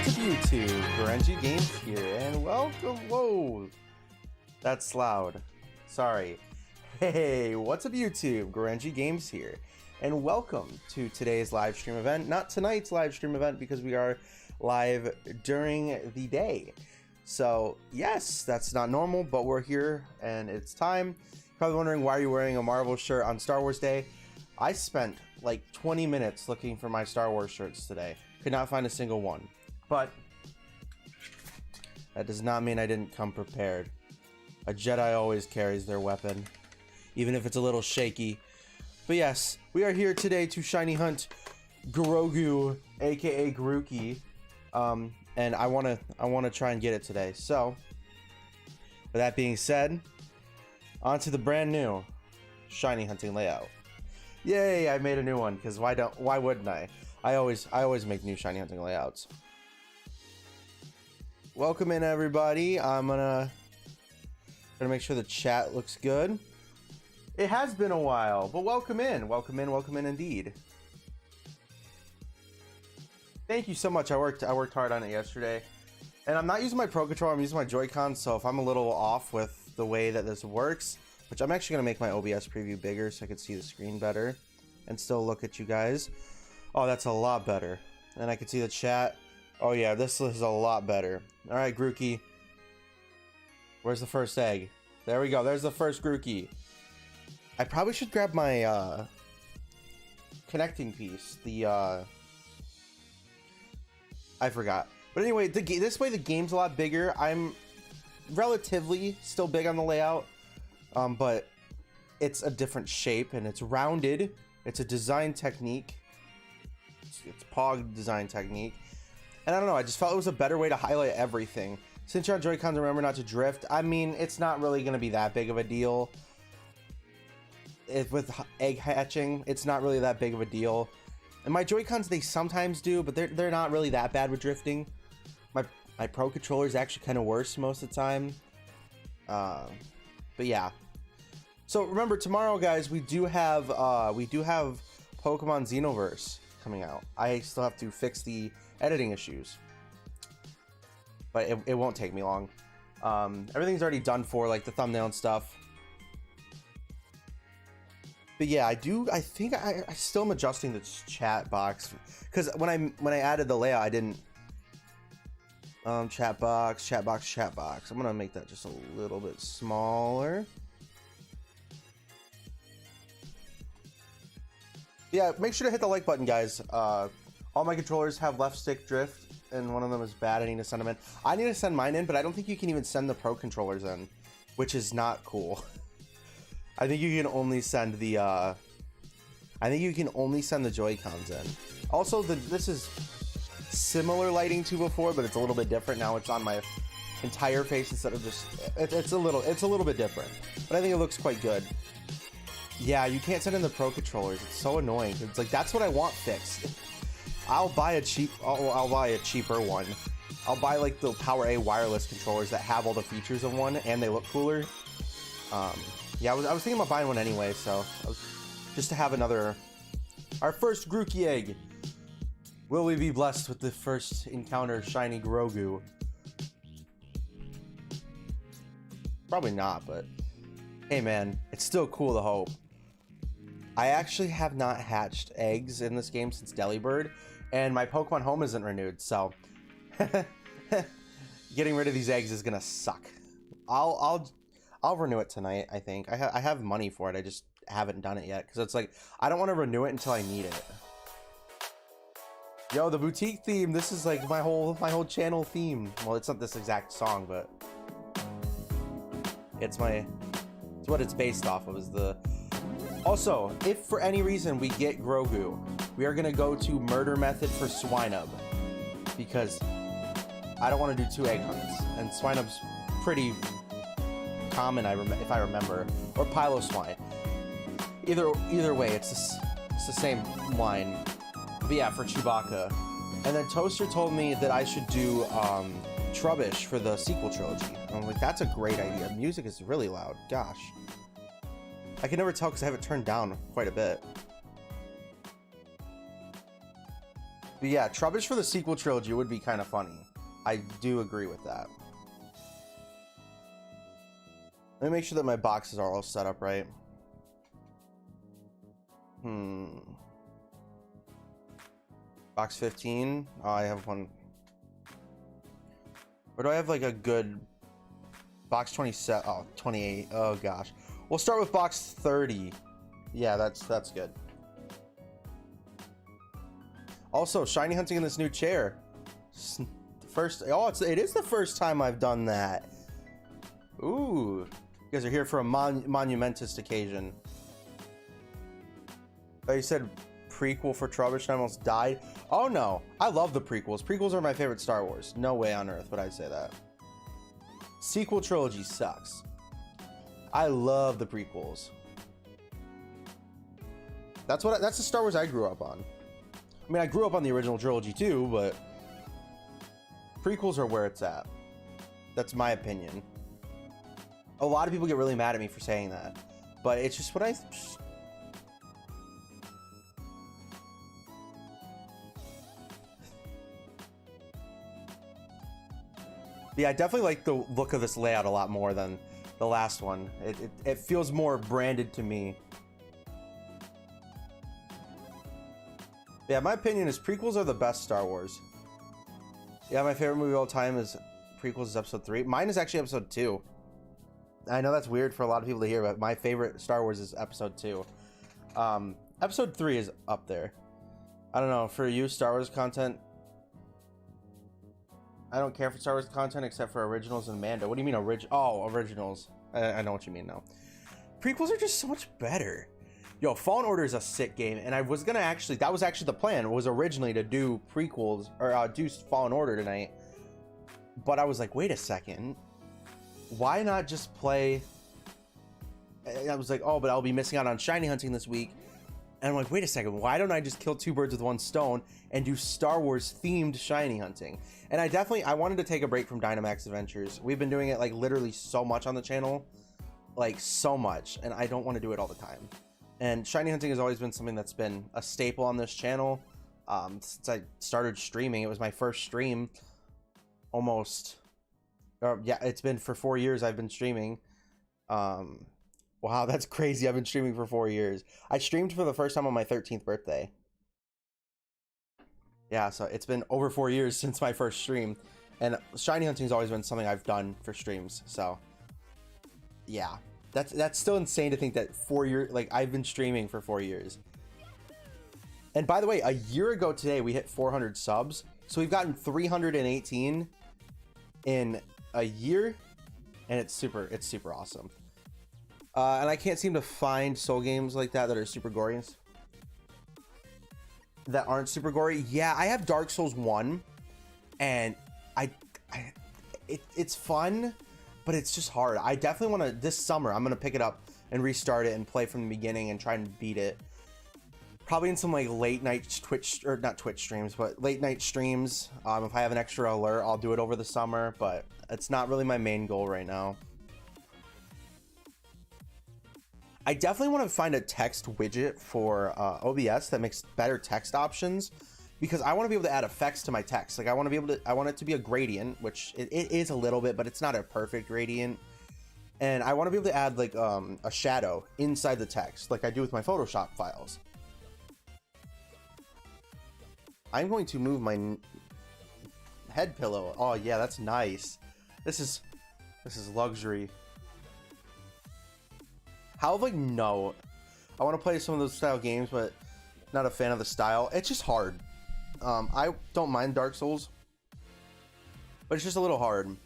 What's up YouTube? GrenjiGames here, and welcome. Whoa, that's loud. Sorry. Hey, what's up YouTube? GrenjiGames here, and welcome to today's live stream event. Not tonight's live stream event because we are live during the day. So yes, that's not normal, but we're here and it's time. Probably wondering why you're wearing a Marvel shirt on Star Wars Day. I spent like 20 minutes looking for my Star Wars shirts today. Could not find a single one. But that does not mean I didn't come prepared. A Jedi always carries their weapon, even if it's a little shaky. But yes, we are here today to shiny hunt Grogu, aka Grookey. And I wanna try and get it today. So with that being said, on to the brand new shiny hunting layout. Yay, I made a new one, because why wouldn't I? I always make new shiny hunting layouts. Welcome in everybody. I'm gonna make sure the chat looks good. It has been a while, but welcome in indeed. Thank you so much. I worked hard on it yesterday, and I'm not using my Pro Controller. I'm using my Joy-Con, so if I'm a little off with the way that this works, which I'm actually gonna make my OBS preview bigger so I can see the screen better and still look at you guys. Oh, that's a lot better. And I can see the chat. Oh yeah, this is a lot better. All right, Grookey. Where's the first egg? There we go. There's the first Grookey. I probably should grab my connecting piece. I forgot. But anyway, this way the game's a lot bigger. I'm relatively still big on the layout, but it's a different shape and it's rounded. It's a design technique. It's Pog design technique. And I don't know, I just felt it was a better way to highlight everything. Since you're on Joy-Cons, remember not to drift. I mean, it's not really going to be that big of a deal. With egg hatching, it's not really that big of a deal. And my Joy-Cons, they sometimes do, but they're not really that bad with drifting. My Pro Controller is actually kind of worse most of the time. But yeah. So remember, tomorrow, guys, we do have Pokemon Xenoverse coming out. I still have to fix the editing issues, but it won't take me long. Everything's already done for, like the thumbnail and stuff. But yeah, I think I still am adjusting the chat box, because when I added the layout, I didn't chat box. I'm gonna make that just a little bit smaller. Yeah, make sure to hit the like button, guys. All my controllers have left stick drift, and one of them is bad. I need to send them in. I need to send mine in, but I don't think you can even send the Pro Controllers in, which is not cool. I think you can only send the Joy-Cons in. Also, this is similar lighting to before, but it's a little bit different now. It's on my entire face instead of just it's a little bit different, but I think it looks quite good. Yeah, you can't send in the Pro Controllers. It's so annoying. It's like, that's what I want fixed. I'll buy a cheaper one. I'll buy like the Power A wireless controllers that have all the features of one and they look cooler. Yeah, I was thinking about buying one anyway, so just to have our first Grookey egg. Will we be blessed with the first encounter shiny Grogu? Probably not, but hey man, it's still cool to hope. I actually have not hatched eggs in this game since Delibird, and my Pokemon Home isn't renewed, so getting rid of these eggs is gonna suck. I'll renew it tonight, I think. I have money for it, I just haven't done it yet, because it's like, I don't want to renew it until I need it. Yo, the boutique theme, this is like my whole channel theme. Well, it's not this exact song, but it's what it's based off of. Also, if for any reason we get Grogu, we are gonna go to murder method for Swinub, because I don't want to do 2 egg hunts, and Swinub's pretty common, if I remember, or Piloswine. Either way, it's the same line. But yeah, for Chewbacca. And then Toaster told me that I should do Trubbish for the sequel trilogy. And I'm like, that's a great idea. Music is really loud. Gosh. I can never tell because I have it turned down quite a bit. But yeah, Trubbish for the sequel trilogy would be kind of funny. I do agree with that. Let me make sure that my boxes are all set up right. Box 15. Oh, I have one. Where do I have like a good box 27? Oh, 28. Oh gosh. We'll start with box 30. Yeah, that's good. Also, shiny hunting in this new chair. First, oh, it is the first time I've done that. Ooh, you guys are here for a monumentous occasion. Oh, you said prequel for Trubbish and I almost died. Oh no, I love the prequels. Prequels are my favorite Star Wars. No way on earth would I say that. Sequel trilogy sucks. I love the prequels. That's the Star Wars I grew up on. I mean, I grew up on the original trilogy too, but prequels are where it's at. That's my opinion. A lot of people get really mad at me for saying that, but it's just what I... Yeah, I definitely like the look of this layout a lot more than the last one. It feels more branded to me. Yeah, my opinion is prequels are the best Star Wars. Yeah, my favorite movie of all time is prequels is episode 3. Mine is actually episode 2. I know that's weird for a lot of people to hear, but my favorite Star Wars is episode 2. Episode 3 is up there. I don't know, for you, Star Wars content, I don't care for Star Wars content except for originals and Mando. What do you mean originals? I know what you mean now. Prequels are just so much better. Yo, Fallen Order is a sick game, and I was gonna actually, that was actually the plan, was originally to do prequels, or do Fallen Order tonight. But I was like, wait a second. Why not just play... I was like, oh, but I'll be missing out on shiny hunting this week. And I'm like, wait a second, why don't I just kill two birds with one stone and do Star Wars themed shiny hunting? And I wanted to take a break from Dynamax Adventures. We've been doing it like literally so much on the channel, like so much, and I don't want to do it all the time. And shiny hunting has always been something that's been a staple on this channel. Since I started streaming, it was my first stream almost, yeah, it's been for 4 years I've been streaming. Wow, that's crazy. I've been streaming for 4 years. I streamed for the first time on my 13th birthday. Yeah, so it's been over 4 years since my first stream. And shiny hunting has always been something I've done for streams. So, yeah. That's still insane to think that 4 years, like, I've been streaming for 4 years. And by the way, a year ago today, we hit 400 subs. So we've gotten 318 in a year. And it's super awesome. And I can't seem to find soul games like that are super gory. That aren't super gory. Yeah, I have Dark Souls 1. And it's fun, but it's just hard. I definitely want to, this summer, I'm going to pick it up and restart it and play from the beginning and try and beat it. Probably in some like late night Twitch, or not Twitch streams, but late night streams. If I have an extra alert, I'll do it over the summer, but it's not really my main goal right now. I definitely want to find a text widget for OBS that makes better text options, because I want to be able to add effects to my text. Like I want it to be a gradient, which it is a little bit, but it's not a perfect gradient. And I want to be able to add like a shadow inside the text, like I do with my Photoshop files. I'm going to move my head pillow. Oh yeah, that's nice. This is luxury. How, like, no. I want to play some of those style games, but not a fan of the style. It's just hard. I don't mind Dark Souls, but it's just a little hard.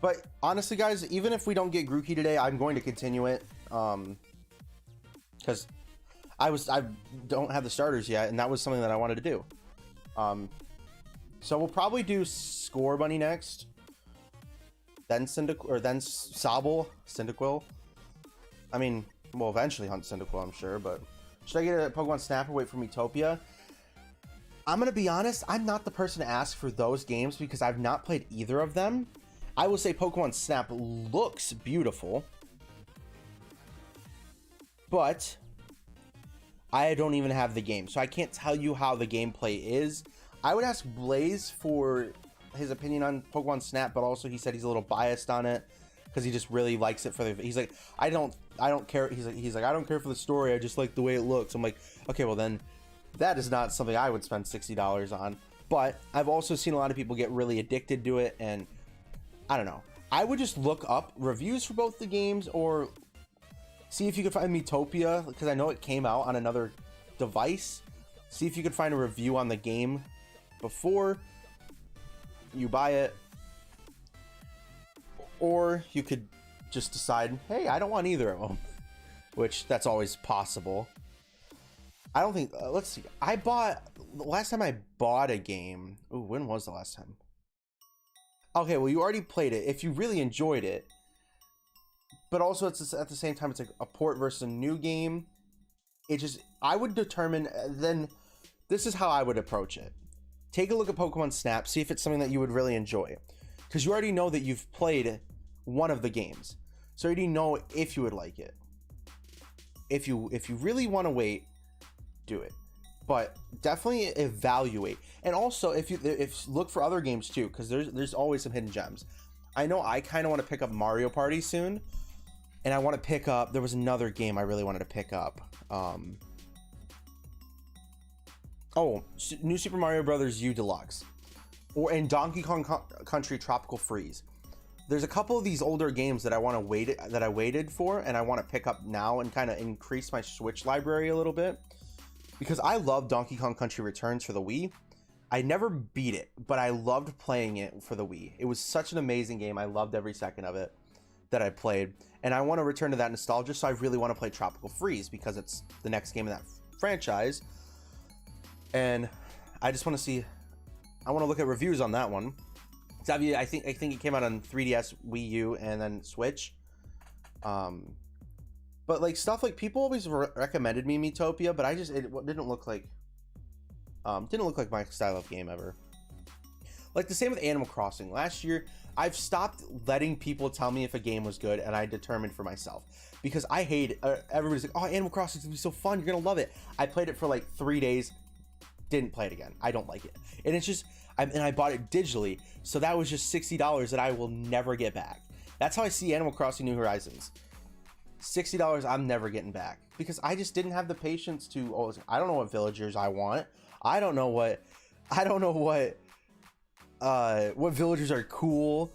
But honestly, guys, even if we don't get Grookey today, I'm going to continue it. Because I don't have the starters yet, and that was something that I wanted to do. So we'll probably do Score Bunny next. Then Sobble, Cyndaquil. I mean, we'll eventually hunt Cyndaquil, I'm sure, but should I get a Pokemon Snap or wait for Miitopia? I'm gonna be honest, I'm not the person to ask for those games because I've not played either of them. I will say Pokemon Snap looks beautiful, but I don't even have the game, so I can't tell you how the gameplay is. I would ask Blaze for his opinion on Pokemon Snap, but also he said he's a little biased on it because he just really likes it for the. He's like, I don't care. He's like, I don't care for the story. I just like the way it looks. I'm like, okay, well then, that is not something I would spend $60 on. But I've also seen a lot of people get really addicted to it, and I don't know. I would just look up reviews for both the games, or see if you could find Miitopia, because I know it came out on another device. See if you could find a review on the game before you buy it. Or you could just decide, hey, I don't want either of them. Which, that's always possible. I don't think, let's see. The last time I bought a game, ooh, when was the last time? Okay, well, you already played it. If you really enjoyed it, but also it's at the same time, it's like a port versus a new game. It just, I would determine, then this is how I would approach it. Take a look at Pokemon Snap, see if it's something that you would really enjoy. Because you already know that you've played one of the games. So you already know if you would like it. If you really want to wait, do it. But definitely evaluate. And also, if look for other games too, because there's always some hidden gems. I know I kind of want to pick up Mario Party soon. And I want to pick up, there was another game I really wanted to pick up. New Super Mario Brothers U Deluxe, and Donkey Kong Country Tropical Freeze. There's a couple of these older games that I waited for, and I want to pick up now and kind of increase my Switch library a little bit, because I love Donkey Kong Country Returns for the Wii. I never beat it, but I loved playing it for the Wii. It was such an amazing game. I loved every second of it that I played, and I want to return to that nostalgia. So I really want to play Tropical Freeze because it's the next game in that franchise. And I just want to see, I want to look at reviews on that one. I think it came out on 3DS, Wii U, and then Switch. But like stuff like people always recommended me Miitopia, but it didn't look like my style of game ever. Like the same with Animal Crossing. Last year, I've stopped letting people tell me if a game was good, and I determined for myself, because I hate it. Everybody's like, oh, Animal Crossing is gonna be so fun, you're gonna love it. I played it for like 3 days. Didn't play it again. I don't like it, and it's just I bought it digitally, so that was just $60 that I will never get back. That's how I see Animal Crossing New Horizons. $60 I'm never getting back, because I just didn't have the patience to. I don't know what villagers I want. I don't know what villagers are cool.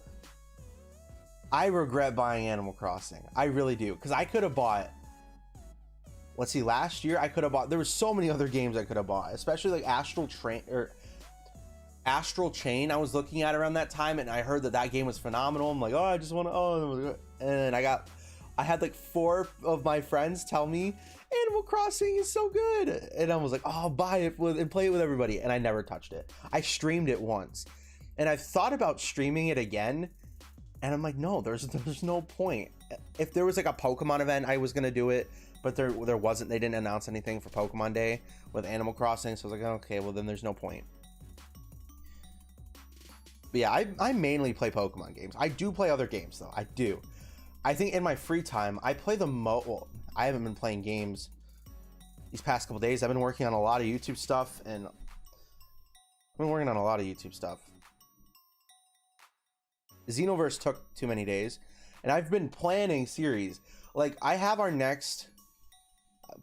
I regret buying Animal Crossing. I really do, because I could have bought. Let's see, last year I could have bought, there were so many other games I could have bought, especially like Astral Chain. I was looking at around that time, and I heard that game was phenomenal. I'm like, oh, I just want to, and I had like 4 of my friends tell me Animal Crossing is so good, and I was like, oh, I'll buy it and play it with everybody, and I never touched it. I streamed it once, and I've thought about streaming it again, and I'm like, no, there's no point. If there was like a Pokemon event, I was gonna do it. But there wasn't. They didn't announce anything for Pokemon Day with Animal Crossing, so I was like, okay, well then there's no point. But yeah, I mainly play Pokemon games. I do play other games though. I do. I think in my free time, I play well, I haven't been playing games these past couple days. I've been working on a lot of YouTube stuff, and Xenoverse took too many days, and I've been planning series. Like, I have our next.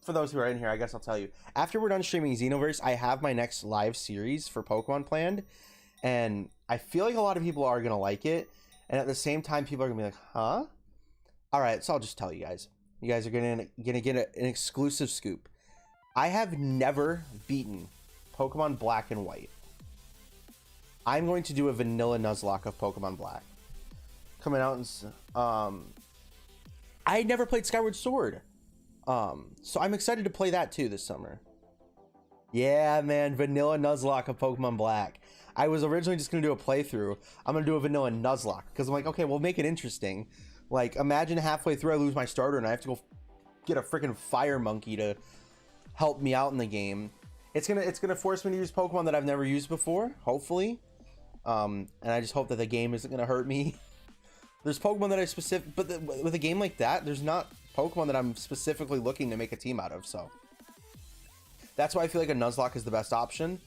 For those who are in here, I guess I'll tell you. After we're done streaming Xenoverse, I have my next live series for Pokemon planned. And I feel like a lot of people are going to like it. And at the same time, people are going to be like, huh? Alright, so I'll just tell you guys. You guys are going to get an exclusive scoop. I have never beaten Pokemon Black and White. I'm going to do a vanilla Nuzlocke of Pokemon Black. Coming out in... I never played Skyward Sword. So I'm excited to play that too this summer. Yeah, man, vanilla Nuzlocke of Pokemon Black. I was originally just gonna do a playthrough. I'm gonna do a vanilla Nuzlocke because I'm like, okay, we'll make it interesting. Like, imagine halfway through I lose my starter and I have to go get a freaking fire monkey to help me out in the game. It's gonna force me to use Pokemon that I've never used before, hopefully. And I just hope that the game isn't gonna hurt me. There's Pokemon that with a game like that, there's not Pokemon that I'm specifically looking to make a team out of, so. That's why I feel like a Nuzlocke is the best option.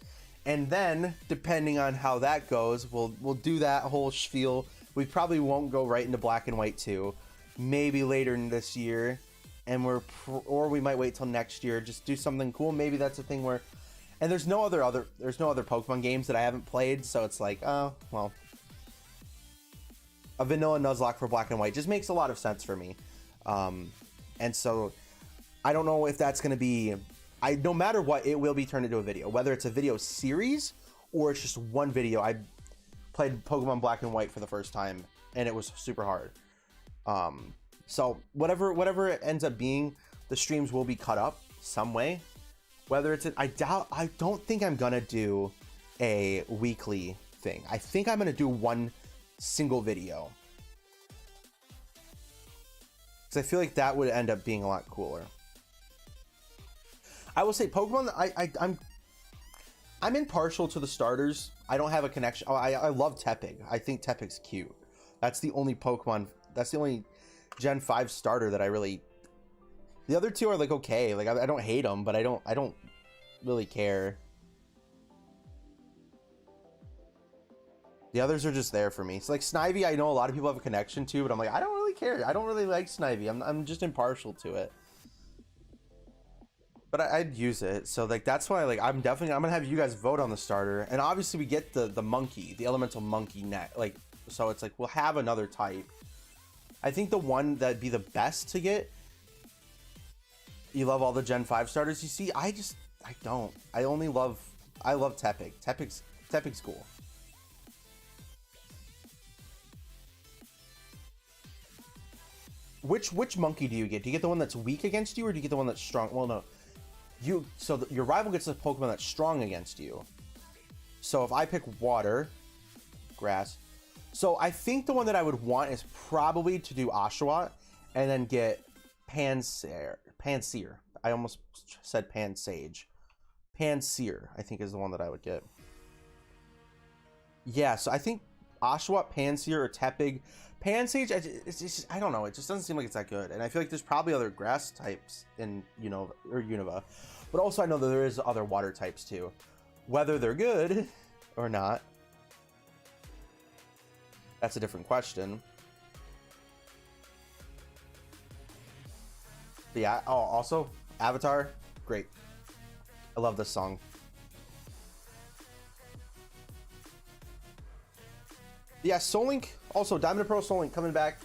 And then, depending on how that goes, we'll do that whole spiel. We probably won't go right into Black and White 2. Maybe later in this year, and or we might wait till next year. Just do something cool. Maybe that's a thing where, and there's no other Pokemon games that I haven't played, so it's like, oh well, a vanilla Nuzlocke for Black and White just makes a lot of sense for me. And so I don't know if that's going to be, no matter what, it will be turned into a video, whether it's a video series or it's just one video. I played Pokemon Black and White for the first time and it was super hard. So whatever it ends up being, the streams will be cut up some way. Whether it's I don't think I'm gonna do a weekly thing. I think I'm gonna do one single video, because I feel like that would end up being a lot cooler. I will say Pokemon, I'm impartial to the starters. I don't have a connection. I love Tepig. I think Tepig's cute. That's the only Pokemon, that's the only Gen 5 starter that I really, the other two are like okay, like I don't hate them, but I don't really care. The others are just there for me. So like Snivy, I know a lot of people have a connection to, but I'm like, I don't really care. I don't really like Snivy. I'm just impartial to it. But I'd use it. So like that's why like I'm gonna have you guys vote on the starter. And obviously we get the monkey, the elemental monkey net. Like, so it's like we'll have another type. I think the one that'd be the best to get. You love all the Gen 5 starters. You see, I don't. I love Tepig. Tepig's cool. Which monkey do you get? Do you get the one that's weak against you, or do you get the one that's strong? Well, no. Your rival gets a Pokemon that's strong against you. So if I pick water, grass. So I think the one that I would want is probably to do Oshawott and then get Pansear. I almost said Pansage. Pansear, I think, is the one that I would get. Yeah, so I think Oshawott, Pansear, or Tepig. Pansage, it's just, I don't know. It just doesn't seem like it's that good. And I feel like there's probably other grass types in Unova. But also I know that there is other water types too. Whether they're good or not, that's a different question. But yeah, oh, also, Avatar, great. I love this song. Yeah, Soul Link, also Diamond and Pearl Soul Link coming back.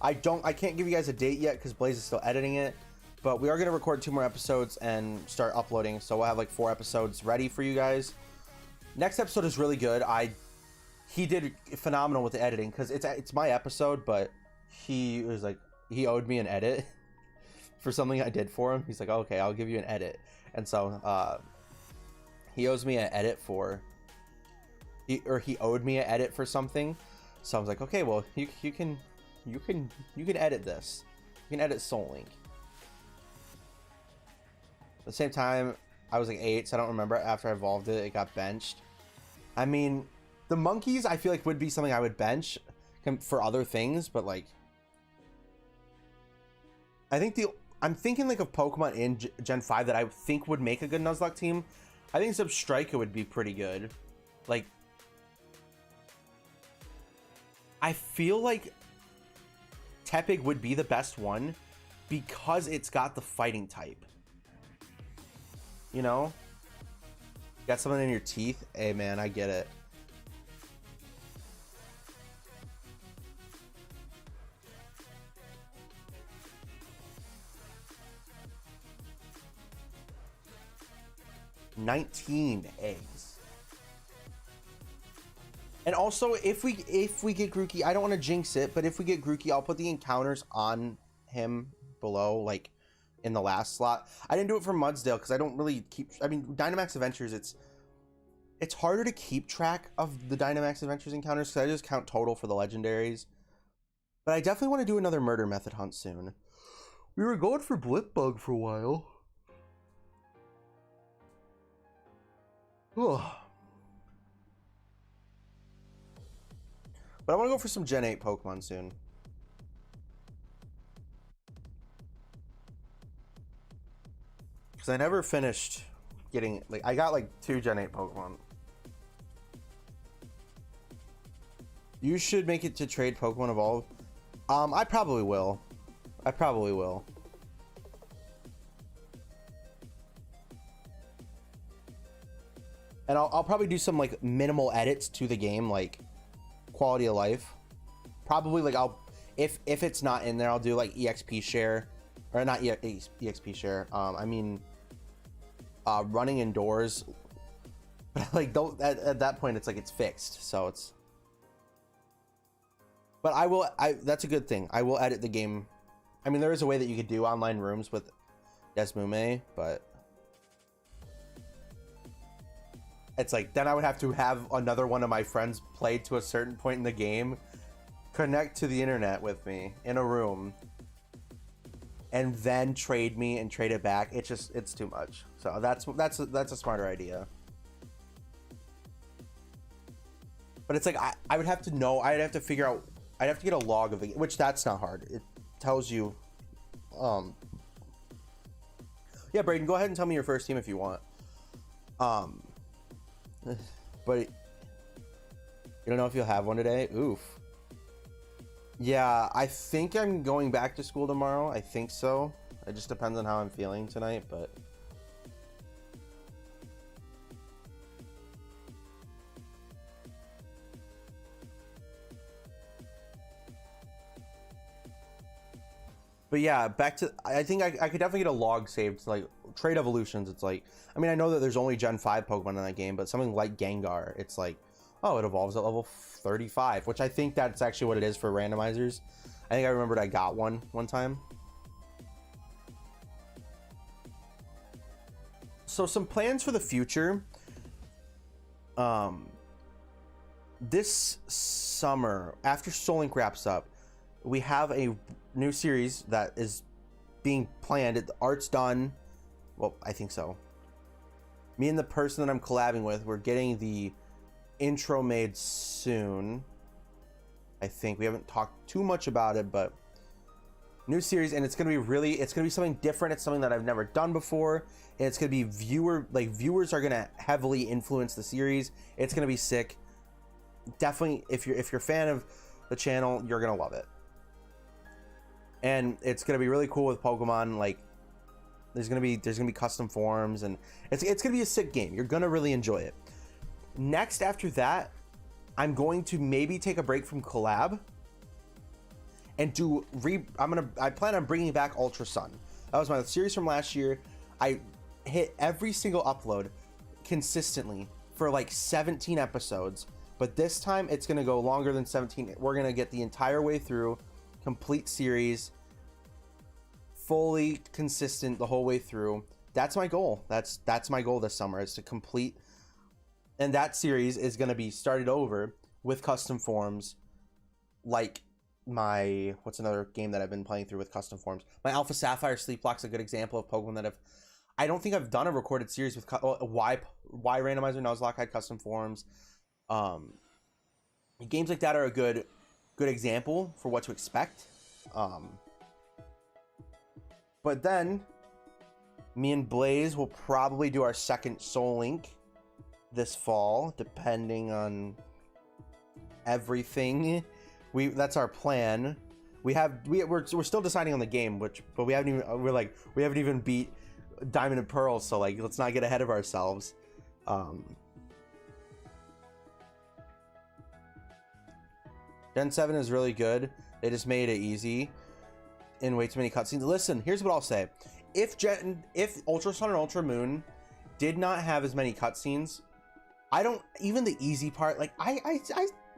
I can't give you guys a date yet because Blaze is still editing it, but we are going to record 2 more episodes and start uploading, so we'll have like 4 episodes ready for you guys. Next episode is really good. He did phenomenal with the editing because it's my episode, but he was like, he owed me an edit for something I did for him. He's like, okay, I'll give you an edit. And so he owes me an edit for, he owed me an edit for something. So I was like, okay, well, you can edit this. You can edit Soul Link. At the same time, I was like 8, so I don't remember. After I evolved it, it got benched. I mean, the monkeys I feel like would be something I would bench for other things, but like, I'm thinking like of Pokemon in Gen 5 that I think would make a good Nuzlocke team. I think Substrika would be pretty good. Like, I feel like Tepig would be the best one because it's got the fighting type. You know? Got something in your teeth? Hey man, I get it. $19 eggs. And also, if we get Grookey, I don't want to jinx it, but if we get Grookey, I'll put the encounters on him below, like in the last slot. I didn't do it for Mudsdale because I don't really keep. I mean, Dynamax Adventures, it's harder to keep track of the Dynamax Adventures encounters because I just count total for the legendaries. But I definitely want to do another murder method hunt soon. We were going for Blipbug for a while. Ugh. But I want to go for some Gen 8 Pokemon soon. Because I never finished getting, like, I got like 2 Gen 8 Pokemon. You should make it to trade Pokemon Evolve. I probably will. I probably will. And I'll probably do some like minimal edits to the game, like quality of life. Probably like if it's not in there, I'll do like EXP share, or not EXP share. I mean, running indoors. But like don't at that point it's like it's fixed, so it's. But that's a good thing. I will edit the game. I mean, there is a way that you could do online rooms with Desmume, but it's like then I would have to have another one of my friends play to a certain point in the game, connect to the internet with me in a room, and then trade me and trade it back. It's too much. So that's a smarter idea. But it's like I would have to know. I'd have to figure out. I'd have to get a log of the game, which that's not hard. It tells you. Yeah, Braden, go ahead and tell me your first team if you want. But you don't know if you'll have one today. Oof. Yeah, I think I'm going back to school tomorrow. I think so. It just depends on how I'm feeling tonight, but. But yeah, back to, I think I could definitely get a log saved, like trade evolutions. It's like, I mean, I know that there's only Gen 5 Pokemon in that game, but something like Gengar, it's like, oh, it evolves at level 35, which I think that's actually what it is for randomizers. I think I remembered I got one time. So some plans for the future. This summer, after Soul Link wraps up, we have a new series that is being planned. The art's done. Well, I think so. Me and the person that I'm collabing with, we're getting the intro made soon. I think we haven't talked too much about it, but new series, and it's gonna be something different. It's something that I've never done before, and it's gonna be viewers are gonna heavily influence the series. It's gonna be sick. Definitely, if you're a fan of the channel, you're gonna love it. And it's gonna be really cool with Pokemon. Like, there's gonna be custom forms, and it's gonna be a sick game. You're gonna really enjoy it. Next, after that, I'm going to maybe take a break from collab and I plan on bringing back Ultra Sun. That was my series from last year. I hit every single upload consistently for like 17 episodes, but this time it's gonna go longer than 17. We're gonna get the entire way through. Complete series, fully consistent the whole way through. That's my goal. That's my goal this summer, is to complete. And that series is going to be started over with custom forms, like what's another game that I've been playing through with custom forms? My Alpha Sapphire Sleepwalk's a good example of Pokemon that I don't think I've done a recorded series with why Randomizer Nuzlocke had custom forms. Games like that are a good example for what to expect. But then me and Blaze will probably do our second Soul Link this fall, depending on everything. That's our plan. We're still deciding on the game, but we haven't even beat Diamond and Pearl, so like let's not get ahead of ourselves. Gen 7 is really good. They just made it easy and way too many cutscenes. Listen, here's what I'll say. If Ultra Sun and Ultra Moon did not have as many cutscenes, even the easy part, like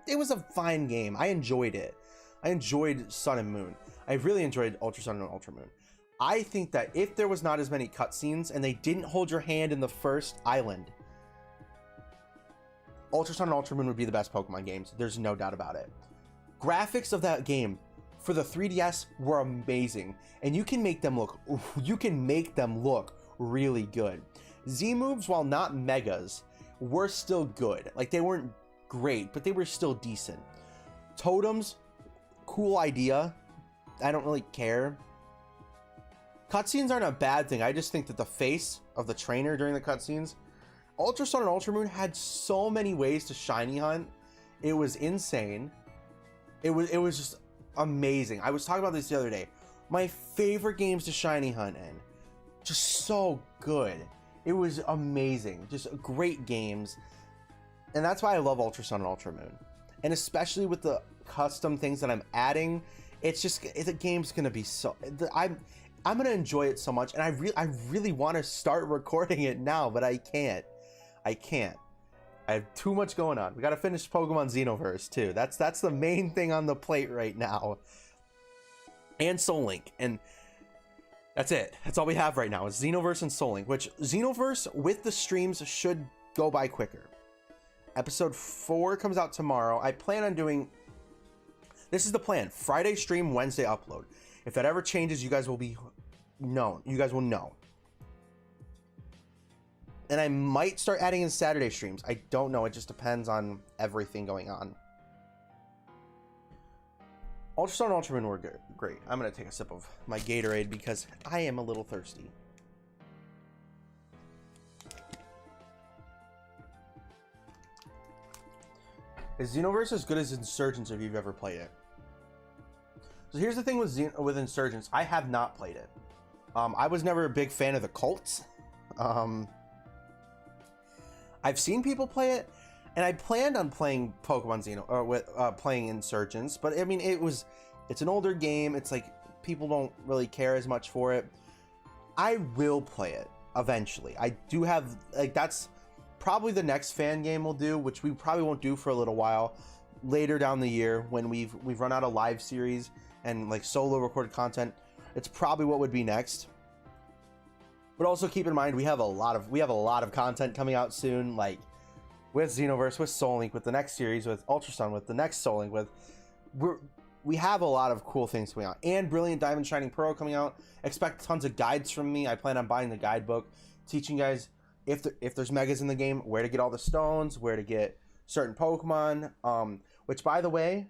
it was a fine game. I enjoyed it. I enjoyed Sun and Moon. I really enjoyed Ultra Sun and Ultra Moon. I think that if there was not as many cutscenes and they didn't hold your hand in the first island, Ultra Sun and Ultra Moon would be the best Pokemon games. There's no doubt about it. Graphics of that game for the 3DS were amazing, and you can make them look really good. Z moves, while not megas, were still good. Like, they weren't great, but they were still decent. Totems, cool idea. I don't really care. Cutscenes aren't a bad thing. I just think that the face of the trainer during the cutscenes, Ultra Sun and Ultra Moon had so many ways to shiny hunt. It was insane. It was just amazing. I was talking about this the other day. My favorite games to shiny hunt in. Just so good. It was amazing. Just great games. And that's why I love Ultra Sun and Ultra Moon. And especially with the custom things that I'm adding, it's just, the game's gonna be so, I'm gonna enjoy it so much. And I really want to start recording it now, but I can't. I have too much going on. We got to finish Pokemon Xenoverse too. That's the main thing on the plate right now. And Soul Link, and that's it. That's all we have right now. It's Xenoverse and Soul Link, which Xenoverse with the streams should go by quicker. Episode 4 comes out tomorrow. I plan on doing, this is the plan, Friday stream, Wednesday upload. If that ever changes, you guys will be known. You guys will know. And I might start adding in Saturday streams. I don't know. It just depends on everything going on. Ultra Sun and Ultra Moon were good. Great. I'm going to take a sip of my Gatorade because I am a little thirsty. Is Xenoverse as good as Insurgents if you've ever played it? So here's the thing with Insurgents. I have not played it. I was never a big fan of the cults. I've seen people play it, and I planned on playing Pokemon Xeno or with playing Insurgents, but I mean it's an older game. It's like people don't really care as much for it. I will play it eventually. I do have, like, that's probably the next fan game we'll do, which we probably won't do for a little while later down the year when we've run out of live series and like solo recorded content. It's probably what would be next. But also keep in mind we have a lot of content coming out soon, like with Xenoverse, with Soul Link, with the next series, with Ultra Sun, with the next Soul Link, we have a lot of cool things coming out, and Brilliant Diamond Shining Pearl coming out. Expect tons of guides from me. I plan on buying the guidebook, teaching guys if there's megas in the game, where to get all the stones, where to get certain Pokemon. Which, by the way,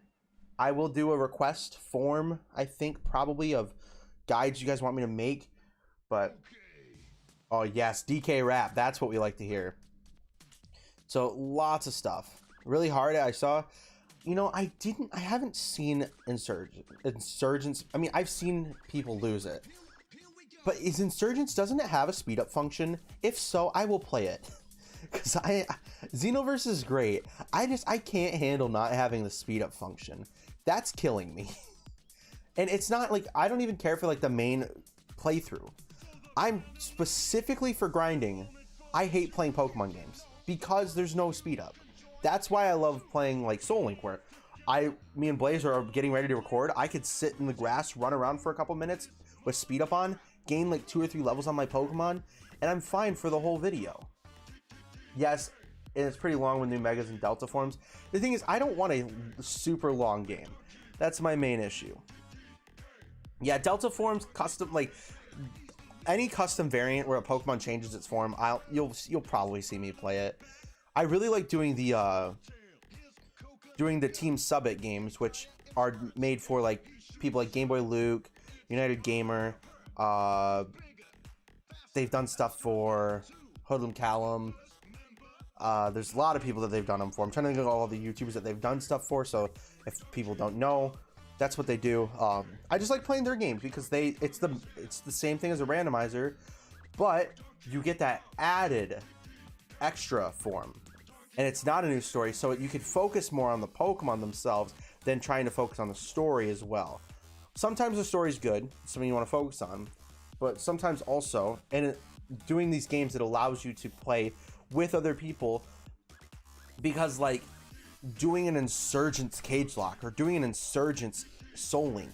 I will do a request form, I think, probably, of guides you guys want me to make. But oh yes, DK rap, that's what we like to hear. So lots of stuff. Really hard. I saw, you know, I haven't seen Insurgents. I mean, I've seen people lose it. But is Insurgents, doesn't it have a speed up function? If so, I will play it. Because Xenoverse is great. I can't handle not having the speed up function. That's killing me. And it's not like, I don't even care for like the main playthrough. I'm specifically for grinding. I hate playing Pokemon games because there's no speed up. That's why I love playing like Soul Link, where me and Blaze are getting ready to record. I could sit in the grass, run around for a couple minutes with speed up on, gain like 2 or 3 levels on my Pokemon, and I'm fine for the whole video. Yes, and it's pretty long with new Megas and Delta forms. The thing is, I don't want a super long game. That's my main issue. Yeah, Delta forms, custom, like any custom variant where a Pokemon changes its form, you'll probably see me play it. I really like doing the Team Subbit games, which are made for like people like Game Boy Luke, United Gamer. They've done stuff for Hoodlum Callum. There's a lot of people that they've done them for. I'm trying to think of all the YouTubers that they've done stuff for, so if people don't know, that's what they do. I just like playing their games because it's the same thing as a randomizer, but you get that added extra form, and it's not a new story, so you can focus more on the Pokemon themselves than trying to focus on the story as well. Sometimes the story's good, it's something you want to focus on, but sometimes also, and doing these games, it allows you to play with other people, because like doing an Insurgents Cagelocke or doing an Insurgents Soul Link,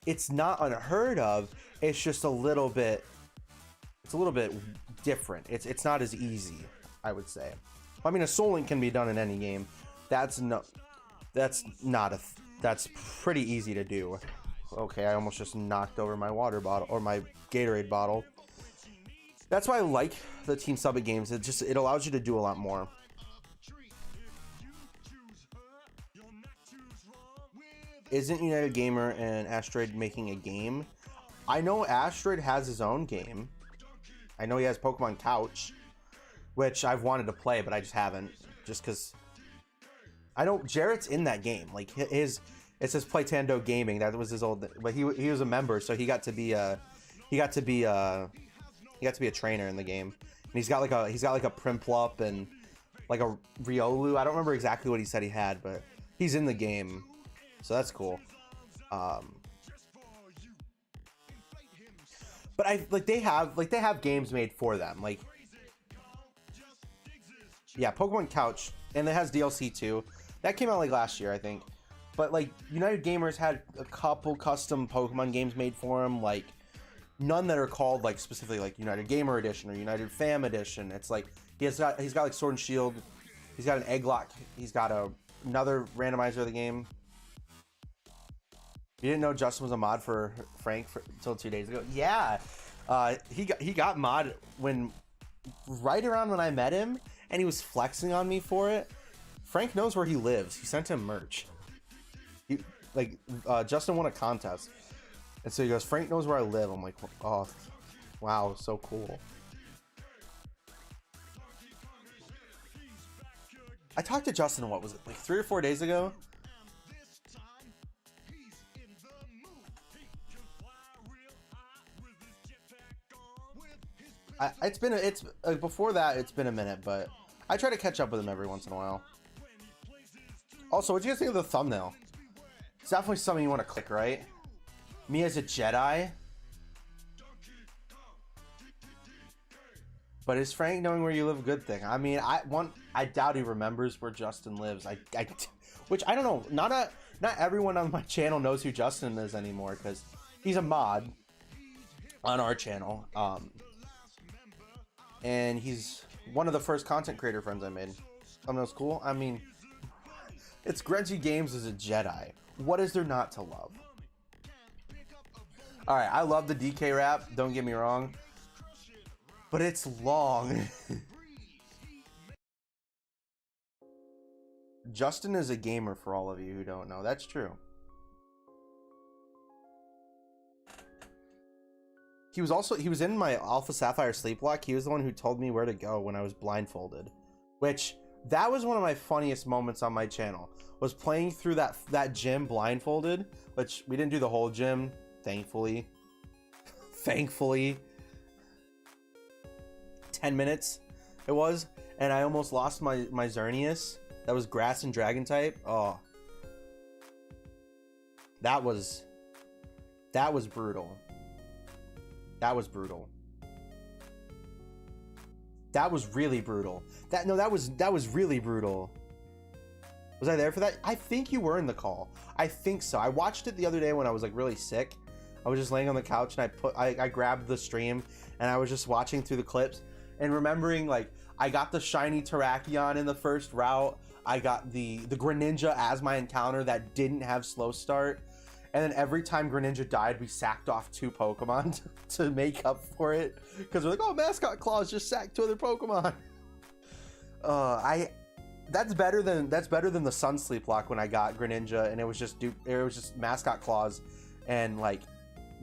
it's not unheard of. It's just a little bit different. It's not as easy, I would say. I mean, a Soul Link can be done in any game. That's pretty easy to do. Okay, I almost just knocked over my water bottle, or my Gatorade bottle. That's why I like the Team Subbit games. It allows you to do a lot more. Isn't United Gamer and Asteroid making a game? I know Asteroid has his own game. I know he has Pokemon Couch, which I've wanted to play, but I just haven't. Just because I know Jarrett's in that game. Like it says Playtando Gaming. That was his old. But he was a member, so he got to be a trainer in the game. And he's got like a Prinplup and like a Riolu. I don't remember exactly what he said he had, but he's in the game, so that's cool. But they have games made for them. Like, yeah, Pokemon Couch, and it has DLC too. That came out like last year, I think. But like United Gamers had a couple custom Pokemon games made for him, like none that are called like specifically like United Gamer Edition or United Fam Edition. It's like he's got like Sword and Shield, he's got an Egglocke, he's got another randomizer of the game. You didn't know Justin was a mod for Frank until 2 days ago? Yeah, he got mod right around when I met him, and he was flexing on me for it. Frank knows where he lives. He sent him merch. Justin won a contest, and so he goes, Frank knows where I live. I'm like, oh, wow, so cool. I talked to Justin, what was it, like 3 or 4 days ago? Before that, it's been a minute, but I try to catch up with him every once in a while. Also, what do you guys think of the thumbnail? It's definitely something you want to click, right? Me as a Jedi. But is Frank knowing where you live a good thing? I mean, I doubt he remembers where Justin lives. Which I don't know. Not everyone on my channel knows who Justin is anymore because he's a mod on our channel. And he's one of the first content creator friends I made. Thumbnail's cool. I mean, it's GrenjiGames as a Jedi. What is there not to love? Alright, I love the DK rap, don't get me wrong. But it's long. Justin is a gamer, for all of you who don't know. That's true. He was in my Alpha Sapphire sleep lock. He was the one who told me where to go when I was blindfolded. Which, that was one of my funniest moments on my channel. Was playing through that gym blindfolded. Which, we didn't do the whole gym, thankfully. Thankfully. 10 minutes it was. And I almost lost my Xerneas. That was grass and dragon type. Oh. That was brutal. That was brutal. That was really brutal. That was really brutal. Was I there for that? I think you were in the call. I think so. I watched it the other day when I was like really sick. I was just laying on the couch and I grabbed the stream and I was just watching through the clips and remembering like I got the shiny Terrakion in the first route. I got the Greninja as my encounter that didn't have slow start. And then every time Greninja died, we sacked off 2 Pokemon to make up for it. Because we're like, oh, Mascot Claws just sacked 2 other Pokemon. That's better than the Sun Sleep Lock when I got Greninja and it was just Mascot Claws and like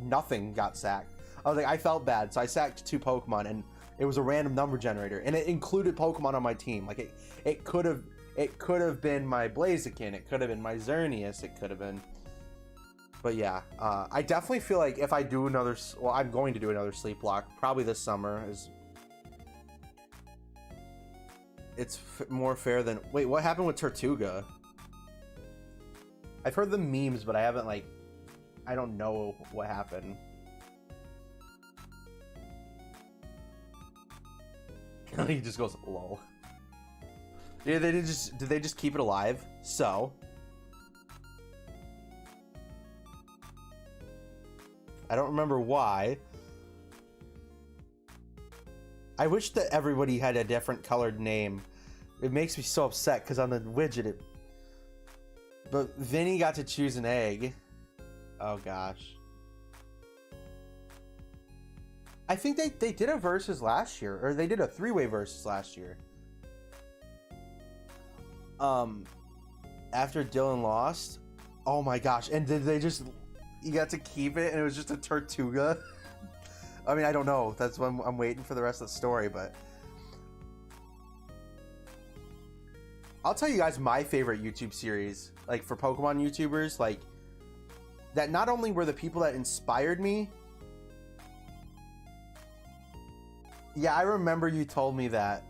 nothing got sacked. I was like, I felt bad, so I sacked 2 Pokemon and it was a random number generator and it included Pokemon on my team. Like it could have been my Blaziken, it could have been my Xerneas, it could have been. But yeah, I definitely feel like if I do another, well, I'm going to do another sleep lock probably this summer. It's more fair than. Wait, what happened with Tortuga? I've heard the memes, but I haven't I don't know what happened. He just goes lol. Yeah, did they just keep it alive? So. I don't remember why. I wish that everybody had a different colored name. It makes me so upset because on the widget But Vinny got to choose an egg. Oh gosh. I think they did a versus last year, or they did a 3-way versus last year. After Dylan lost. Oh my gosh. And did they just you got to keep it, and it was just a Tortuga. I mean, I don't know. That's what I'm waiting for the rest of the story, but I'll tell you guys my favorite YouTube series, like for Pokemon YouTubers, like that not only were the people that inspired me. Yeah, I remember you told me that,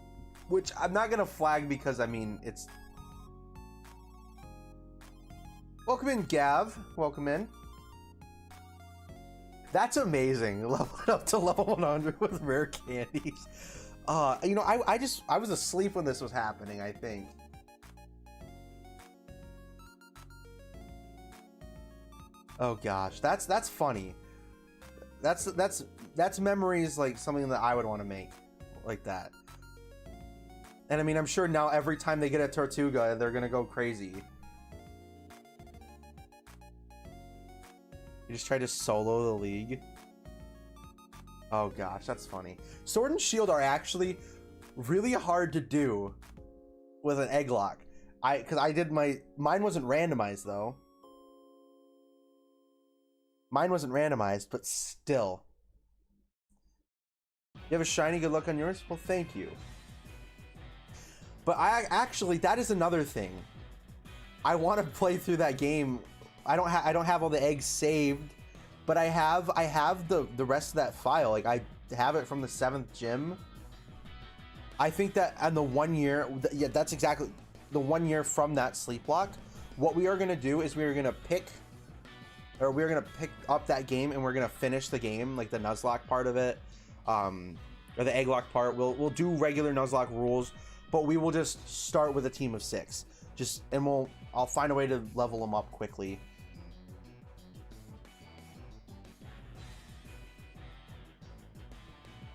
which I'm not gonna flag because I mean it's. Welcome in, Gav. Welcome in. That's amazing. Leveling up to level 100 with rare candies. You know, I was asleep when this was happening, I think. Oh gosh, that's funny. That's memories, like something that I would want to make like that. And I mean, I'm sure now every time they get a Tortuga, they're gonna go crazy. You just tried to solo the league. Oh gosh, that's funny. Sword and Shield are actually really hard to do with an egg lock. Because I did mine wasn't randomized though. Mine wasn't randomized, but still. You have a shiny, good luck on yours? Well, thank you. But actually, that is another thing. I want to play through that game. I don't have all the eggs saved, but I have the rest of that file. Like I have it from the 7th gym. I think that on the 1 year, yeah, that's exactly the 1 year from that sleep lock. What we are gonna do is we're gonna pick up that game and we're gonna finish the game, like the Nuzlocke part of it, or the egg lock part. We'll do regular Nuzlocke rules, but we will just start with a team of 6. I'll find a way to level them up quickly.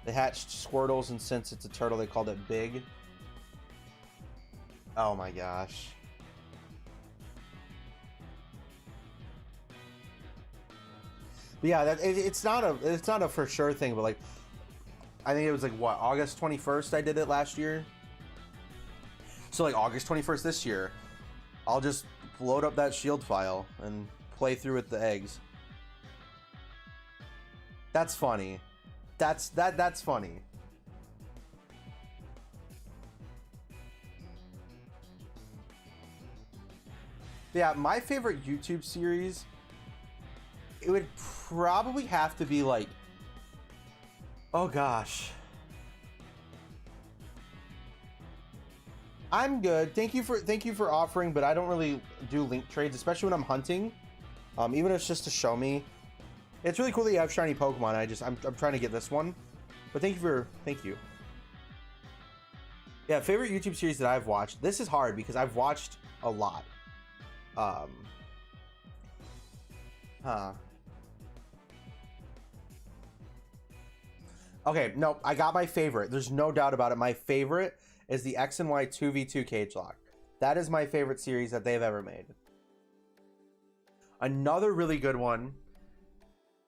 They hatched Squirtles, and since it's a turtle, they called it Big. Oh my gosh. But yeah, it's not a for sure thing, but like, I think it was like what, August 21st I did it last year. So like August 21st this year, I'll just load up that shield file and play through with the eggs. That's funny. That's funny. Yeah, my favorite YouTube series, it would probably have to be like, oh gosh. I'm good. Thank you for offering, but I don't really do link trades, especially when I'm hunting. Even if it's just to show me. It's really cool that you have shiny Pokemon. I'm trying to get this one. But thank you. Yeah, favorite YouTube series that I've watched. This is hard because I've watched a lot. Okay, no, I got my favorite. There's no doubt about it. My favorite is the X and Y 2v2 Cagelocke. That is my favorite series that they've ever made. Another really good one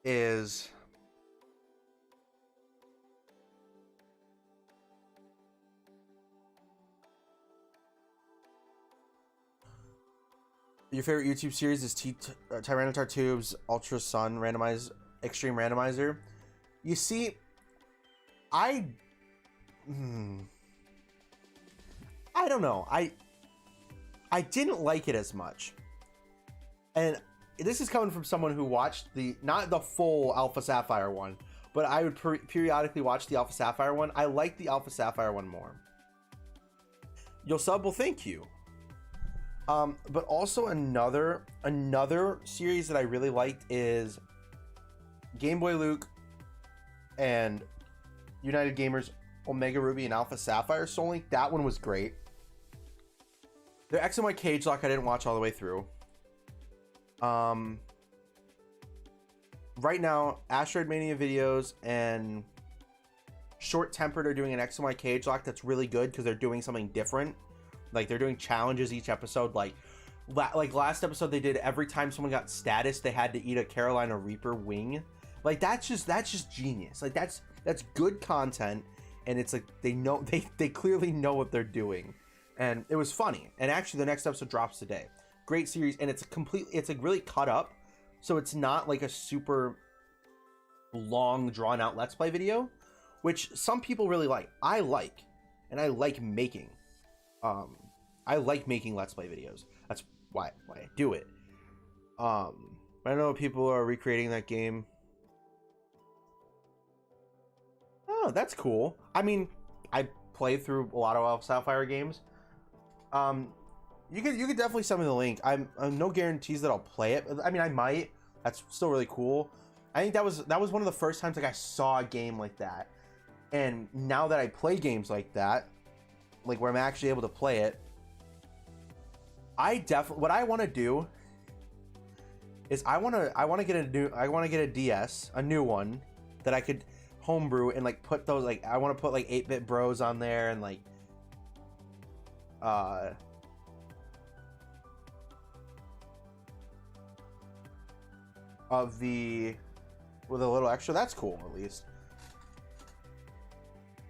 is your favorite YouTube series is Tyranitar Tubes Ultra Sun Extreme Randomizer. You see, I don't know. I didn't like it as much. And this is coming from someone who watched not the full Alpha Sapphire one, but I would periodically watch the Alpha Sapphire one. I like the Alpha Sapphire one more. You'll sub? Well, thank you. But also another series that I really liked is Game Boy Luke and United Gamers Omega Ruby and Alpha Sapphire Soul Link. That one was great. Their X and Y Cagelocke I didn't watch all the way through. Right now, Asteroid Mania videos and Short Tempered are doing an X and Y Cagelocke that's really good because they're doing something different. Like they're doing challenges each episode. Like last episode they did, every time someone got status, they had to eat a Carolina Reaper wing. Like that's just genius. Like that's good content, and it's like they clearly know what they're doing, and it was funny. And actually, the next episode drops today. Great series, and it's really cut up. so it's not like a super long drawn out let's play video, which some people really like. I like making I like making let's play videos. That's why I do it. I know people are recreating that game. Oh, that's cool. I mean, I play through a lot of Sapphire games. You could definitely send me the link. I'm no guarantees that I'll play it. I mean, I might. That's still really cool. I think that was one of the first times like I saw a game like that. And now that I play games like that, like where I'm actually able to play it, what I want to do is I want to get a DS, a new one that I could homebrew and like put those, like I want to put like 8-bit bros on there and like of the with a little extra. That's cool. At least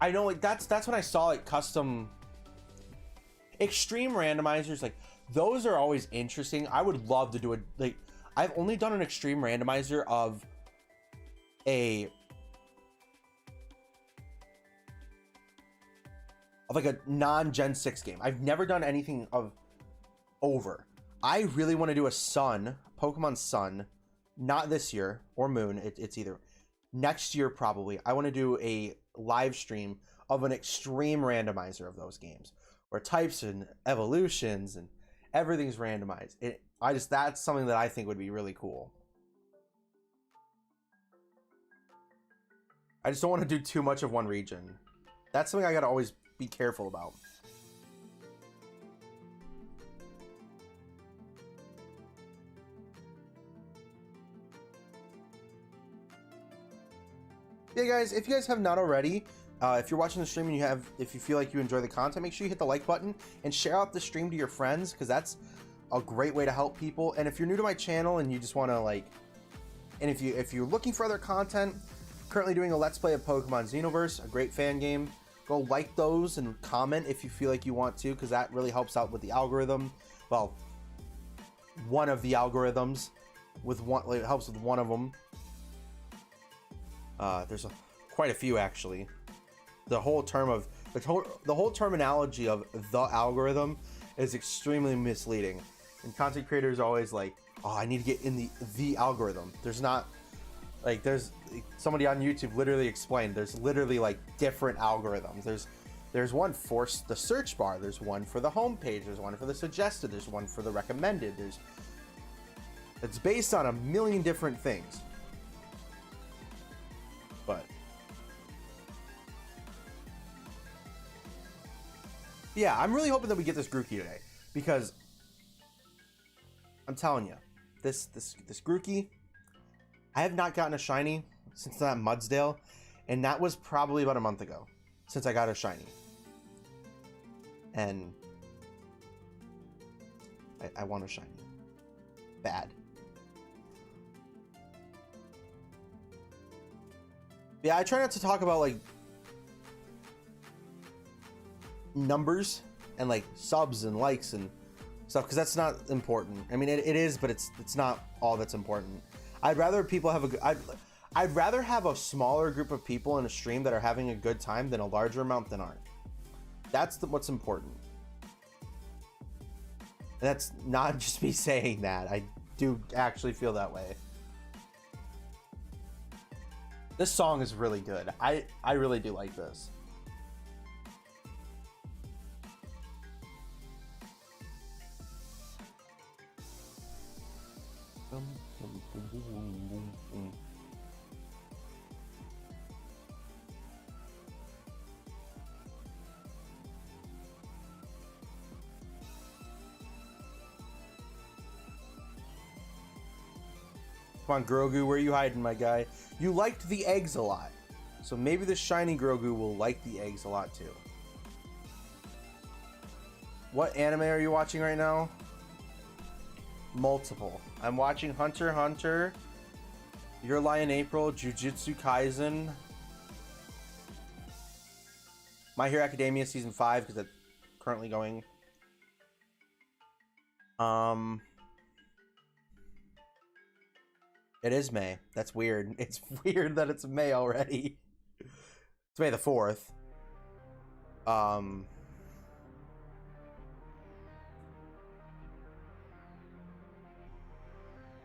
I know, like that's when I saw like custom extreme randomizers, like those are always interesting. I would love to do it. Like I've only done an extreme randomizer of like a non-Gen 6 game. I've never done anything of over. I really want to do a Pokemon Sun, not this year or Moon. It's either next year probably. I want to do a live stream of an extreme randomizer of those games where types and evolutions and everything's randomized. That's something that I think would be really cool. I just don't want to do too much of one region. That's something I gotta always be careful about. Yeah, guys, if you guys have not already, if you're watching the stream and if you feel like you enjoy the content, make sure you hit the like button and share out the stream to your friends, because that's a great way to help people. And if you're new to my channel and you just want to like, and if you're looking for other content, currently doing a let's play of Pokemon Xenoverse, a great fan game. Go like those and comment if you feel like you want to, because that really helps out with the algorithm. Well, one of the algorithms, it helps with one of them. There's quite a few actually. The whole terminology of the algorithm is extremely misleading, and content creators are always like, "Oh, I need to get in the algorithm." There's not. Like there's somebody on YouTube literally explained there's literally like different algorithms. There's one for the search bar, there's one for the home page, there's one for the suggested, there's one for the recommended. It's based on a million different things. But yeah, I'm really hoping that we get this Grookey today, because I'm telling you, this Grookey, I have not gotten a shiny since that Mudsdale, and that was probably about a month ago since I got a shiny. And I want a shiny. Bad. Yeah, I try not to talk about like numbers and like subs and likes and stuff, because that's not important. I mean, it is, but it's not all that's important. I'd rather people have I'd rather have a smaller group of people in a stream that are having a good time than a larger amount that aren't. That's what's important. And that's not just me saying that. I do actually feel that way. This song is really good. I really do like this. Come on, Grogu, where are you hiding, my guy? You liked the eggs a lot, so maybe the shiny Grogu will like the eggs a lot too. What anime are you watching right now? Multiple. I'm watching Hunter x Hunter, Your Lie in April, Jujutsu Kaisen, My Hero Academia Season 5, because it's currently going. It is May. That's weird. It's weird that it's May already. It's May the 4th.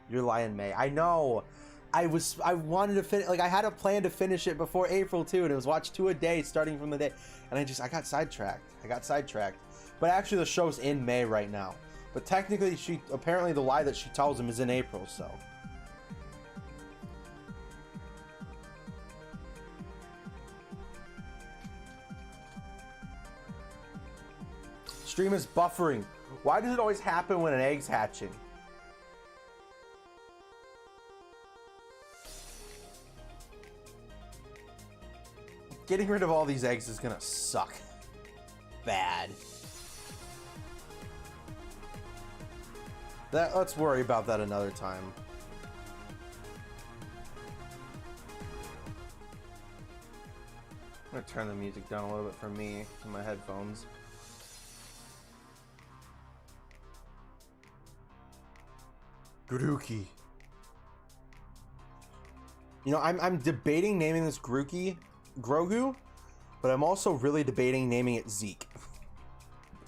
You're lying, May. I know. I wanted to finish, like, I had a plan to finish it before April too, and it was watch 2 a day starting from the day, and I got sidetracked. But actually the show's in May right now. But technically apparently the lie that she tells him is in April, so. Stream is buffering. Why does it always happen when an egg's hatching? Getting rid of all these eggs is gonna suck. Bad. Let's worry about that another time. I'm gonna turn the music down a little bit for me in my headphones. Grookey. You know, I'm debating naming this Grogu, but I'm also really debating naming it Zeke.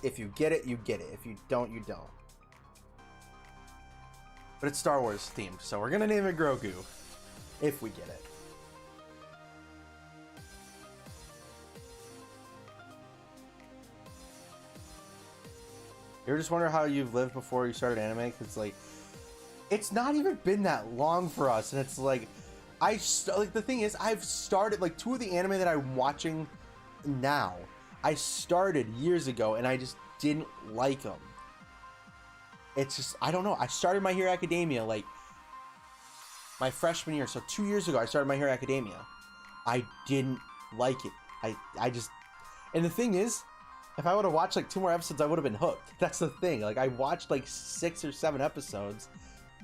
If you get it, you get it. If you don't, you don't. But it's Star Wars themed, so we're gonna name it Grogu. If we get it. You ever just wonder how you've lived before you started anime? Because, like, it's not even been that long for us, and it's like, like, the thing is, I've started, like, 2 of the anime that I'm watching now, I started years ago, and I just didn't like them. It's just, I don't know. I started My Hero Academia, like, my freshman year, so 2 years ago, I started My Hero Academia. I didn't like it. I just, and the thing is, if I would have watched, like, 2 more episodes, I would have been hooked. That's the thing. Like, I watched, like, 6 or 7 episodes,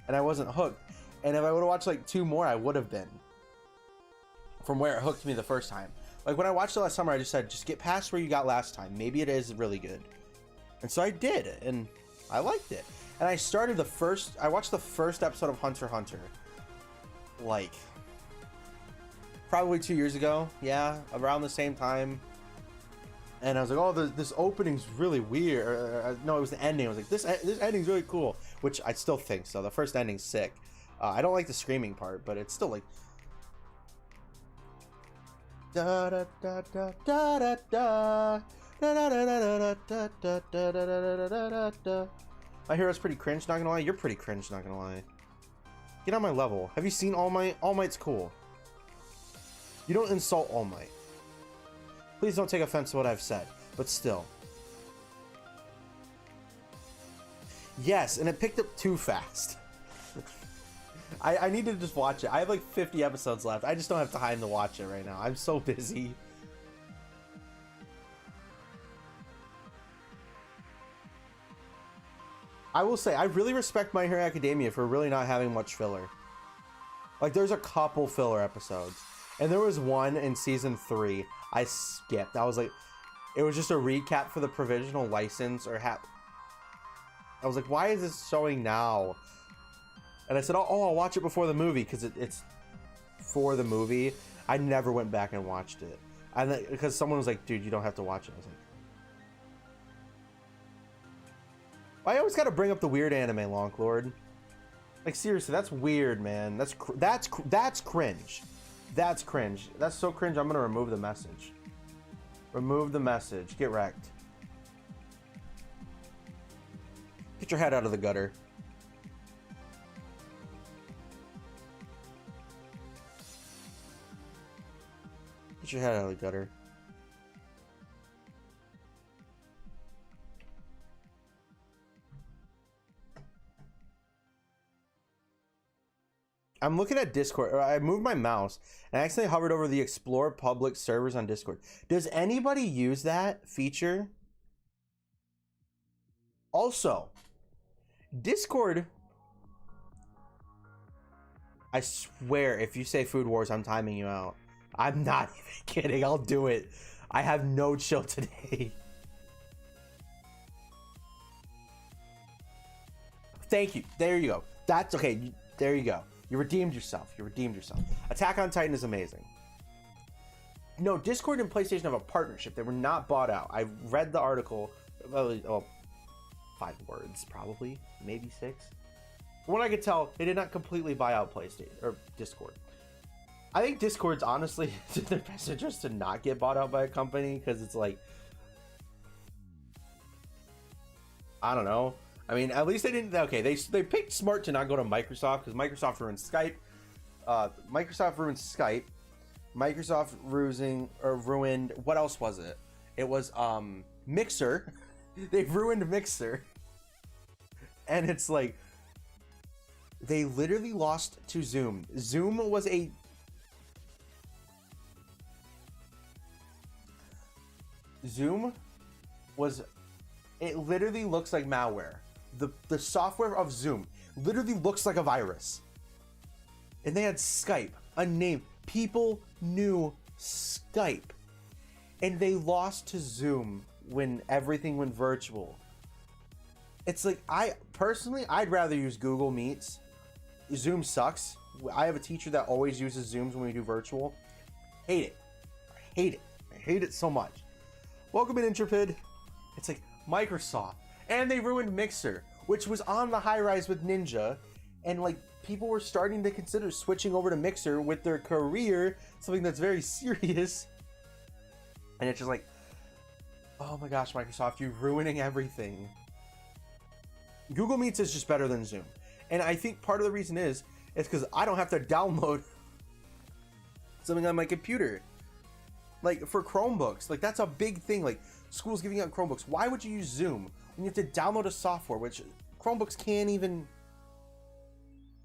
and I wasn't hooked. And if I would have watched like 2 more, I would have been. From where it hooked me the first time. Like when I watched it last summer, I just said, just get past where you got last time. Maybe it is really good. And so I did, and I liked it. And I watched the first episode of Hunter x Hunter. Like, probably 2 years ago. Yeah, around the same time. And I was like, oh, this opening's really weird. No, it was the ending. I was like, this ending's really cool. Which I still think so. The first ending's sick. I don't like the screaming part, but it's still like da da da da da da da da da da da da da. My hero's pretty cringe, not gonna lie. You're pretty cringe, not gonna lie. Get on my level. Have you seen All Might? All Might's cool. You don't insult All Might. Please don't take offense to what I've said, but still. Yes, and it picked up too fast. I need to just watch it. I have like 50 episodes left. I just don't have time to watch it right now. I'm so busy. I will say, I really respect My Hero Academia for really not having much filler. Like, there's a couple filler episodes. And there was one in season 3 I skipped. I was like, it was just a recap for the provisional license or I was like, why is this showing now? And I said, oh, I'll watch it before the movie because it's for the movie. I never went back and watched it. And because someone was like, dude, you don't have to watch it. I was like, I always got to bring up the weird anime, Lonklord. Like, seriously, that's weird, man. That's cringe. That's cringe. That's so cringe, I'm going to remove the message. Remove the message. Get wrecked. Get your head out of the gutter. Get your head out of the gutter. I'm looking at Discord. I moved my mouse and I accidentally hovered over the Explore Public Servers on Discord. Does anybody use that feature? Also, Discord, I swear, if you say Food Wars, I'm timing you out. I'm not even kidding. I'll do it. I have no chill today. Thank you. There you go. That's okay. There you go. You redeemed yourself. You redeemed yourself. Attack on Titan is amazing. No, Discord and PlayStation have a partnership. They were not bought out. I read the article. Oh, 5 words, probably. Maybe 6. From what I could tell, they did not completely buy out PlayStation or Discord. I think Discord's honestly it's in their best interest to not get bought out by a company, because it's like, I don't know. I mean, at least they didn't. Okay, they picked smart to not go to Microsoft, because Microsoft ruined Skype. Microsoft ruined Skype. Microsoft ruined what else was it? It was Mixer. They ruined Mixer, and it's like they literally lost to Zoom. Zoom was a it literally looks like malware. The software of Zoom literally looks like a virus. And they had Skype, a name. People knew Skype. And they lost to Zoom when everything went virtual. It's like, I'd rather use Google Meets. Zoom sucks. I have a teacher that always uses Zooms when we do virtual. Hate it. I hate it so much. Welcome in, Intrepid. It's like Microsoft. And they ruined Mixer, which was on the high rise with Ninja. And like, people were starting to consider switching over to Mixer with their career, something that's very serious. And it's just like, oh my gosh, Microsoft, you're ruining everything. Google Meets is just better than Zoom. And I think part of the reason is because I don't have to download something on my computer. Like for Chromebooks, like that's a big thing. Like schools giving out Chromebooks. Why would you use Zoom when you have to download a software, which Chromebooks can't even...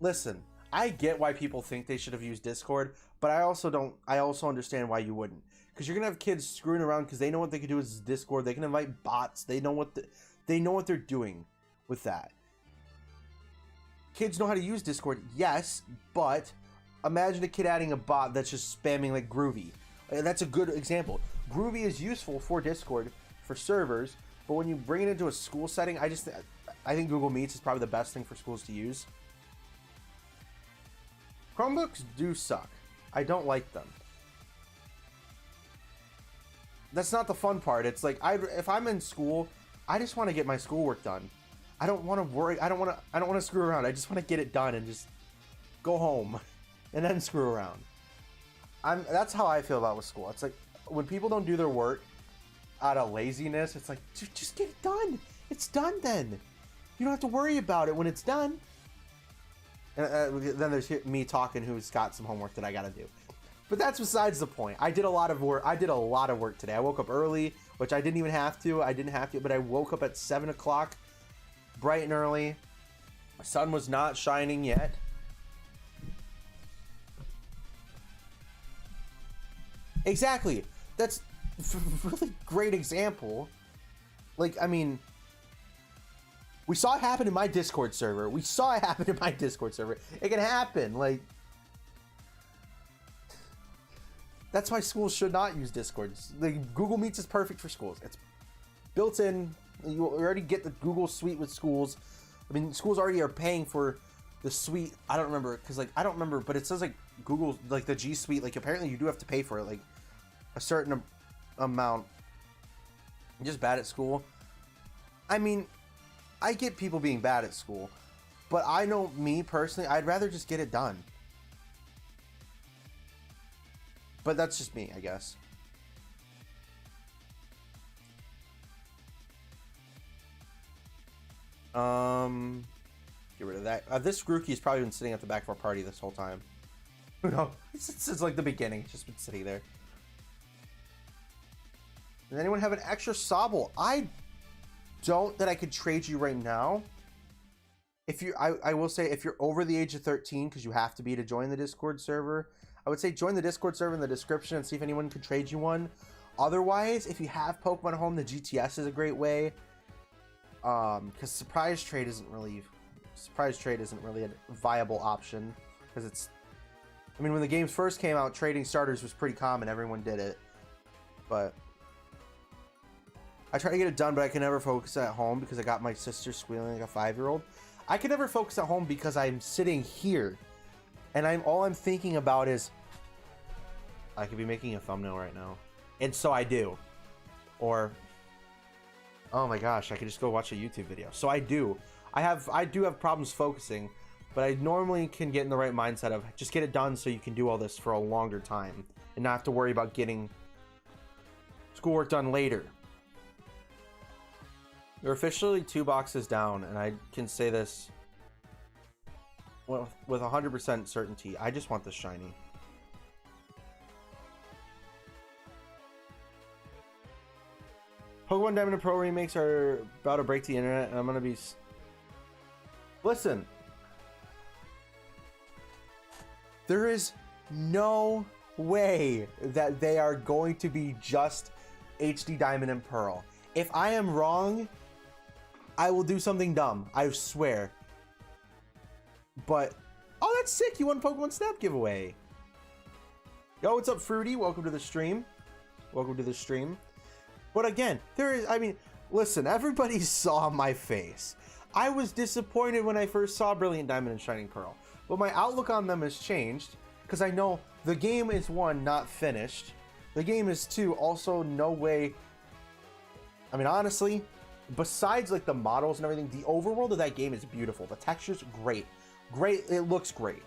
Listen, I get why people think they should have used Discord, but I also understand why you wouldn't. Because you're gonna have kids screwing around because they know what they can do with Discord. They can invite bots. They know what they're doing with that. Kids know how to use Discord, yes, but imagine a kid adding a bot that's just spamming like Groovy. That's a good example. Groovy is useful for Discord, for servers, but when you bring it into a school setting, I think Google Meets is probably the best thing for schools to use. Chromebooks do suck. I don't like them. That's not the fun part. It's like, if I'm in school, I just want to get my schoolwork done. I don't want to worry. I don't want to screw around. I just want to get it done and just go home and then screw around. That's how I feel about with school. It's like when people don't do their work out of laziness, it's like, just get it done. It's done then. You don't have to worry about it when it's done. And then there's me talking who's got some homework that I got to do. But that's besides the point. I did a lot of work today. I woke up early, which I didn't even have to. But I woke up at 7 o'clock, bright and early. The sun was not shining yet. Exactly. That's a really great example. Like, I mean, we saw it happen in my Discord server. It can happen. Like, that's why schools should not use Discord. Like, Google Meets is perfect for schools. It's built in. You already get the Google Suite with schools. I mean, schools already are paying for the suite. I don't remember, but it says like Google, like the G Suite. Like apparently you do have to pay for it, like a certain amount. I'm just bad at school. I mean, I get people being bad at school, but I know me personally, I'd rather just get it done. But that's just me, I guess. Get rid of that. This Grookey's probably been sitting at the back of our party this whole time. No, it's like the beginning. It's just been sitting there. Does anyone have an extra Sobble? I don't, that I could trade you right now. If you, I will say, if you're over the age of 13, because you have to be to join the Discord server, I would say join the Discord server in the description and see if anyone could trade you one. Otherwise, if you have Pokemon Home, the GTS is a great way. Because surprise trade isn't really a viable option, because it's, I mean, when the games first came out, trading starters was pretty common. Everyone did it, but I try to get it done, but I can never focus at home because I got my sister squealing like a 5-year-old. I can never focus at home because I'm sitting here And all I'm thinking about is I could be making a thumbnail right now. And so I do. Or, oh my gosh, I could just go watch a YouTube video. So I do. I do have problems focusing, but I normally can get in the right mindset of just get it done so you can do all this for a longer time and not have to worry about getting schoolwork done later. You're officially 2 boxes down, and I can say this with 100% certainty. I just want this shiny. Pokemon Diamond and Pearl remakes are about to break the internet, and I'm gonna be... Listen. There is no way that they are going to be just HD Diamond and Pearl. If I am wrong, I will do something dumb. I swear. But, oh, that's sick. You won Pokemon Snap giveaway. Yo, what's up, Fruity? Welcome to the stream. Welcome to the stream. But again, listen, everybody saw my face. I was disappointed when I first saw Brilliant Diamond and Shining Pearl. But my outlook on them has changed because I know the game is 1, not finished. The game is 2, also no way. I mean, honestly, besides like the models and everything, the overworld of that game is beautiful. The texture's great. Great, it looks great.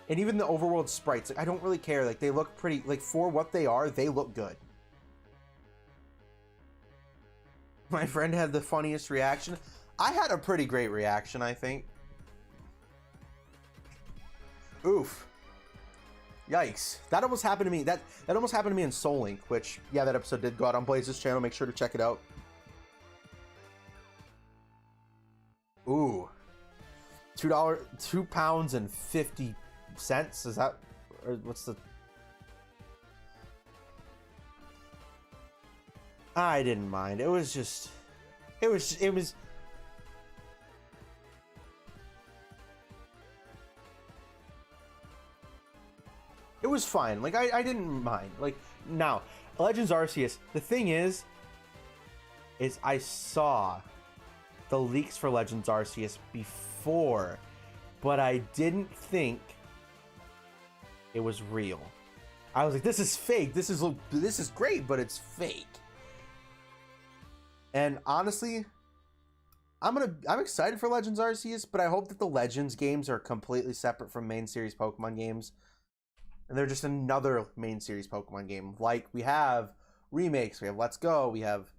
And even the overworld sprites, like, I don't really care. Like, they look pretty, like, for what they are, they look good. My friend had the funniest reaction. I had a pretty great reaction, I think. Oof. Yikes. That almost happened to me. That almost happened to me in Soul Link, which, yeah, that episode did go out on Blaze's channel. Make sure to check it out. Ooh. £2 and 50 cents. Is that, or what's the... I didn't mind. It was just, it was fine. Like, I didn't mind. Like, now, Legends Arceus, the thing is I saw the leaks for Legends Arceus before, but I didn't think it was real. I was like, this is fake. This is great, but it's fake. And honestly, I'm excited for Legends Arceus, but I hope that the Legends games are completely separate from main series Pokemon games. And they're just another main series Pokemon game. Like, we have remakes, we have Let's Go, we have...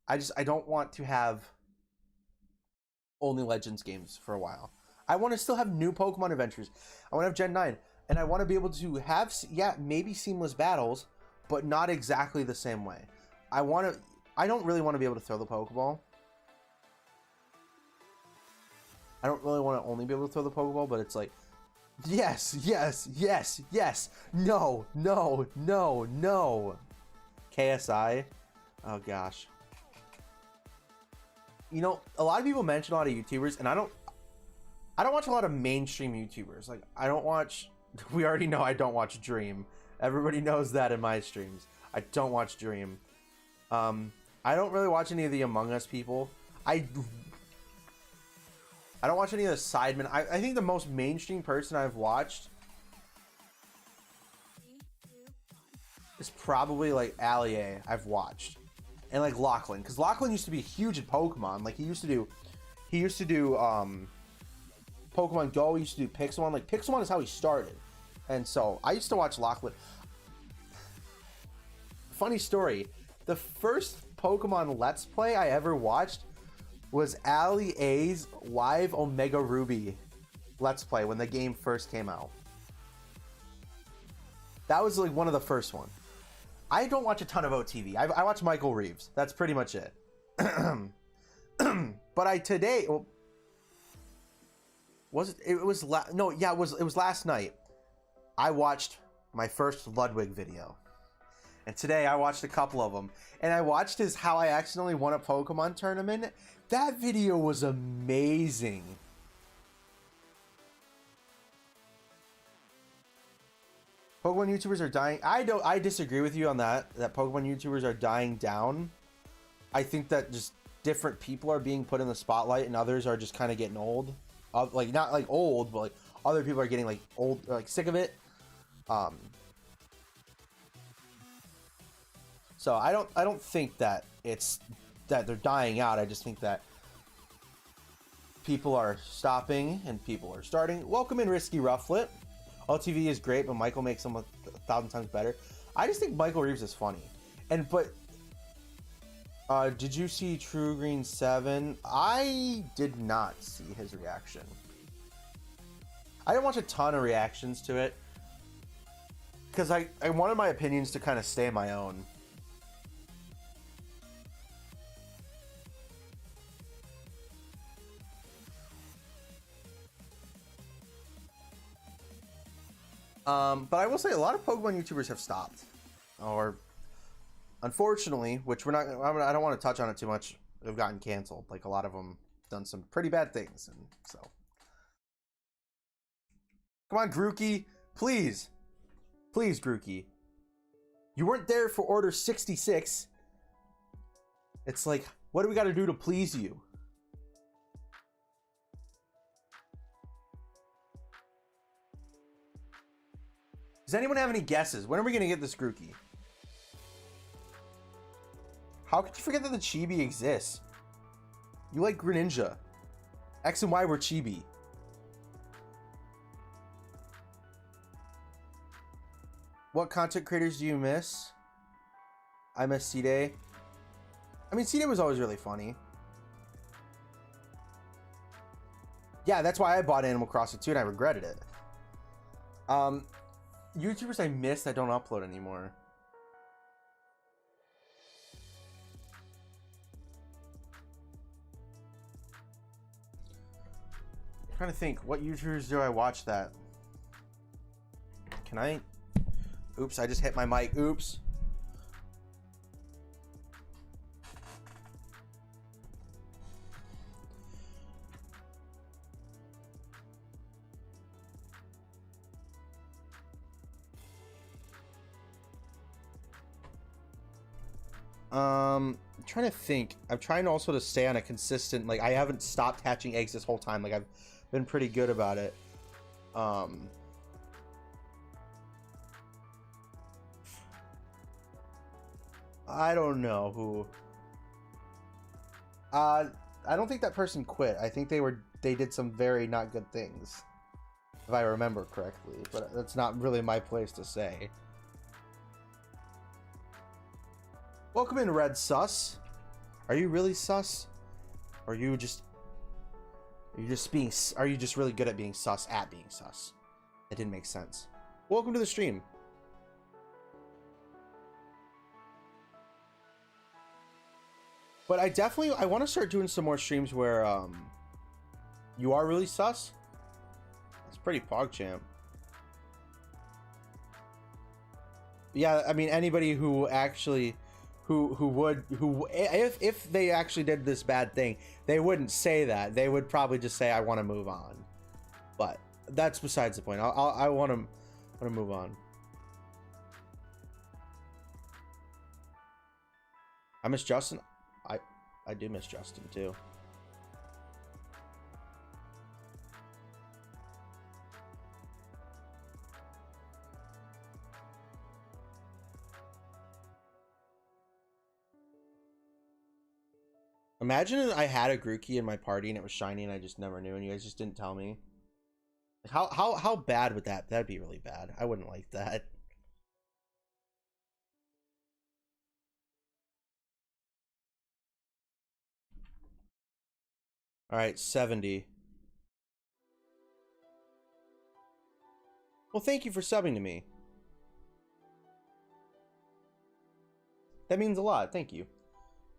I don't want to have only Legends games for a while. I want to still have new Pokemon adventures. I want to have Gen 9. And I want to be able to have, yeah, maybe seamless battles, but not exactly the same way. I don't really want to be able to throw the Pokeball. I don't really want to only be able to throw the Pokeball, but it's like, yes, yes, yes, yes, no, no, no, no. KSI, oh gosh. You know, a lot of people mention a lot of YouTubers, and I don't watch a lot of mainstream YouTubers. Like, I don't watch, we already know I don't watch Dream. Everybody knows that in my streams. I don't watch Dream. I don't really watch any of the Among Us people. I don't watch any of the Sidemen. I think the most mainstream person I've watched is probably like Allier. I've watched, and like Lachlan, because Lachlan used to be huge at Pokemon. Like, he used to do Pokemon Go. He used to do Pixelmon. Like, Pixelmon is how he started, and so I used to watch Lachlan. Funny story. The first Pokemon Let's Play I ever watched was Ali A's live Omega Ruby Let's Play when the game first came out. That was like one of the first ones. I don't watch a ton of OTV. I watch Michael Reeves. That's pretty much it. But today, well, was it? It was it was last night. I watched my first Ludwig video. And today I watched a couple of them. And I watched his How I Accidentally Won a Pokemon Tournament. That video was amazing. Pokemon YouTubers are dying. I disagree with you on that Pokemon YouTubers are dying down. I think that just different people are being put in the spotlight and others are just kind of getting old. Like, not like old, but like other people are getting like old, like sick of it. So I don't think that it's that they're dying out. I just think that people are stopping and people are starting. Welcome in, Risky Rufflet. LTV is great, but Michael makes them 1,000 times better. I just think Michael Reeves is funny. Did you see True Green 7? I did not see his reaction. I didn't watch a ton of reactions to it because I wanted my opinions to kind of stay my own. But I will say a lot of Pokemon YouTubers have stopped, or unfortunately, which we're not. I don't want to touch on it too much. They've gotten canceled. Like a lot of them done some pretty bad things, and so. Come on, Grookey, please, please, Grookey. You weren't there for Order 66. It's like, what do we got to do to please you? Does anyone have any guesses? When are we going to get this Grookey? How could you forget that the Chibi exists? You like Greninja. X and Y were Chibi. What content creators do you miss? I miss C-Day. I mean, C-Day was always really funny. Yeah, that's why I bought Animal Crossing 2 and I regretted it. YouTubers I missed that don't upload anymore. I'm trying to think, what YouTubers do I watch that? Can I? Oops, I just hit my mic. Oops. I'm trying to think. I'm trying also to stay on a consistent, like I haven't stopped hatching eggs this whole time. Like I've been pretty good about it. I don't know who. I don't think that person quit. I think they did some very not good things, if I remember correctly, but that's not really my place to say. Welcome in, Red Sus. Are you really sus? Or are you just really good at being sus at being sus? That didn't make sense. Welcome to the stream. But I want to start doing some more streams where you are really sus. It's pretty PogChamp. Yeah, I mean anybody who actually if they actually did this bad thing, they wouldn't say that. They would probably just say I want to move on. But that's besides the point. I want to move on. I miss Justin. I do miss Justin too. Imagine I had a Grookey in my party and it was shiny and I just never knew and you guys just didn't tell me. How bad would that? That'd be really bad. I wouldn't like that. All right, 70. Well, thank you for subbing to me. That means a lot. Thank you.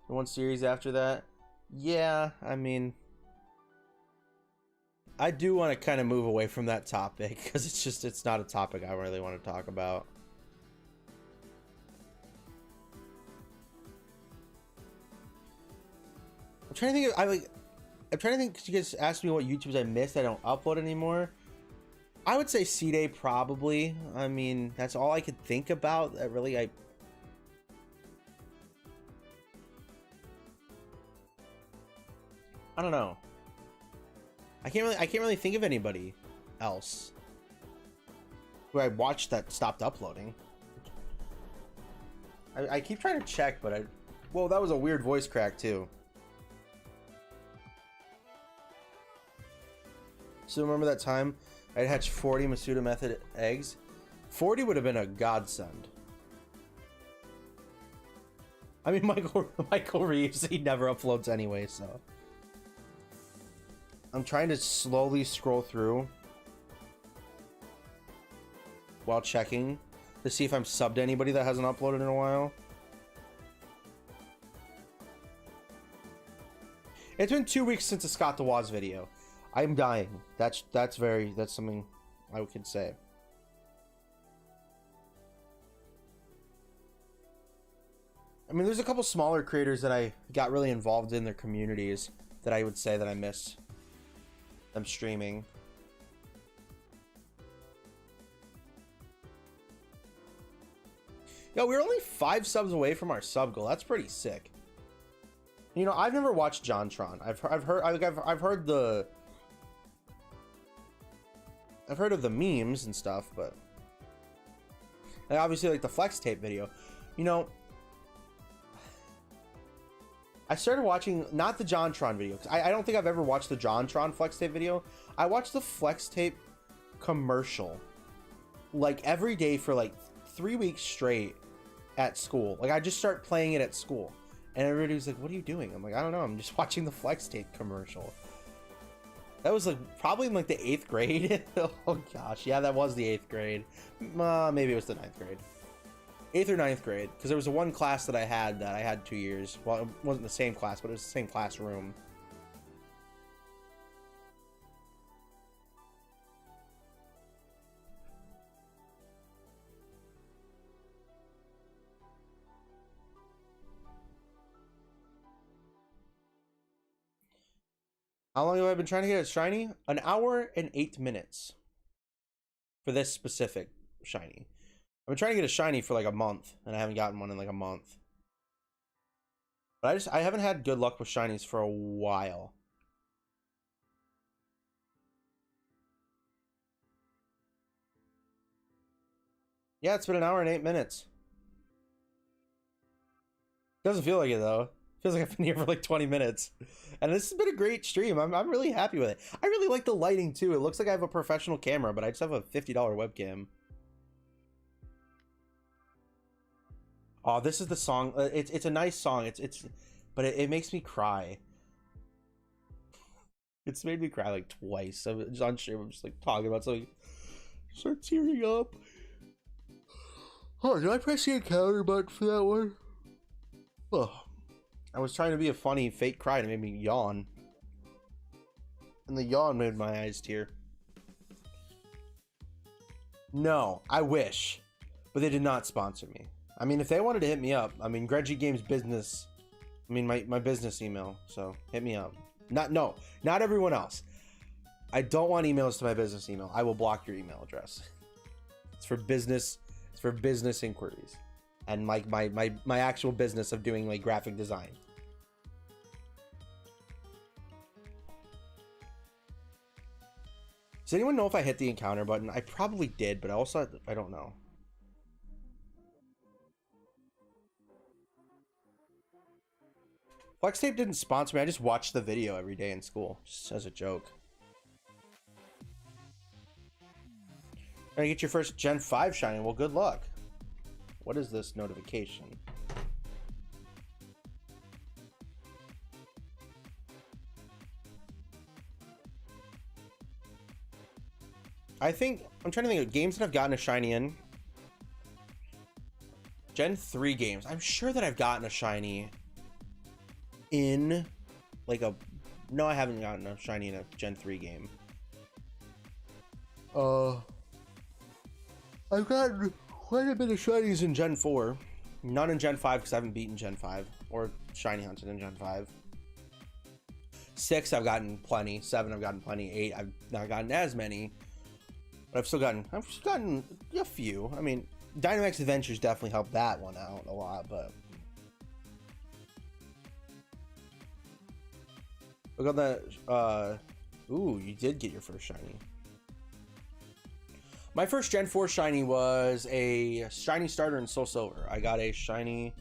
The one series after that. Yeah, I mean, I do want to kind of move away from that topic because it's not a topic I really want to talk about. I'm trying to think. I'm trying to think because you guys asked me what YouTubers I missed I don't upload anymore. I would say C-Day probably. I mean, that's all I could think about. That really I don't know. I can't really think of anybody. else who I watched that stopped uploading. I keep trying to check, but whoa, that was a weird voice crack too. So remember that time I hatched 40 Masuda method eggs? 40 would have been a godsend. I mean, Michael Reeves, he never uploads anyway, so. I'm trying to slowly scroll through while checking to see if I'm subbed to anybody that hasn't uploaded in a while. It's been 2 weeks since a Scott DeWaz video. I'm dying. That's something I could say. I mean, there's a couple smaller creators that I got really involved in their communities that I would say that I miss them streaming. Yo, we're only 5 subs away from our sub goal. That's pretty sick. You know, I've never watched JonTron. I've heard of the memes and stuff, but I obviously like the flex tape video. You know, I started watching not the JonTron video, because I don't think I've ever watched the JonTron flex tape video. I watched the flex tape commercial like every day for like 3 weeks straight at school. Like I just start playing it at school, and everybody was like, "What are you doing?" I'm like, "I don't know. I'm just watching the flex tape commercial." That was like probably in like the 8th grade. Oh gosh, yeah, that was the 8th grade. Maybe it was the 9th grade, 8th or 9th grade, because there was one class that I had 2 years. Well, it wasn't the same class, but it was the same classroom. How long have I been trying to get a shiny? An hour and 8 minutes for this specific shiny. I've been trying to get a shiny for like a month, and I haven't gotten one in like a month. But I haven't had good luck with shinies for a while. Yeah, it's been an hour and 8 minutes. Doesn't feel like it though. Feels like I've been here for like 20 minutes. And this has been a great stream. I'm really happy with it. I really like the lighting too. It looks like I have a professional camera, but I just have a $50 webcam. Oh, this is the song. It's a nice song. But it makes me cry. It's made me cry like twice. I'm just on stream. I'm just like talking about something. Start tearing up. Oh, did I press the encounter button for that one? Oh, I was trying to be a funny fake cry and it made me yawn. And the yawn made my eyes tear. No, I wish. But they did not sponsor me. I mean, if they wanted to hit me up, I mean, GrenjiGames business. I mean, my business email. So hit me up. Not everyone else. I don't want emails to my business email. I will block your email address. It's for business. It's for business inquiries. And like my actual business of doing like graphic design. Does anyone know if I hit the encounter button? I probably did, but I don't know. Flex Tape didn't sponsor me. I just watched the video every day in school, just as a joke. Gonna get your first Gen 5 shiny. Well, good luck. What is this notification? I think I'm trying to think of games that I've gotten a shiny in. Gen 3 games. I'm sure that I've gotten a shiny in like a... No, I haven't gotten a shiny in a Gen 3 game. I've gotten quite a bit of shinies in Gen 4. None in Gen 5 because I haven't beaten Gen 5 or shiny hunted in Gen 5. 6 I've gotten plenty. 7 I've gotten plenty. 8 I've not gotten as many. But I've still gotten a few. I mean, Dynamax Adventures definitely helped that one out a lot, but look at that. Ooh, you did get your first shiny. My first Gen 4 shiny was a shiny starter in Soul Silver. I got a shiny.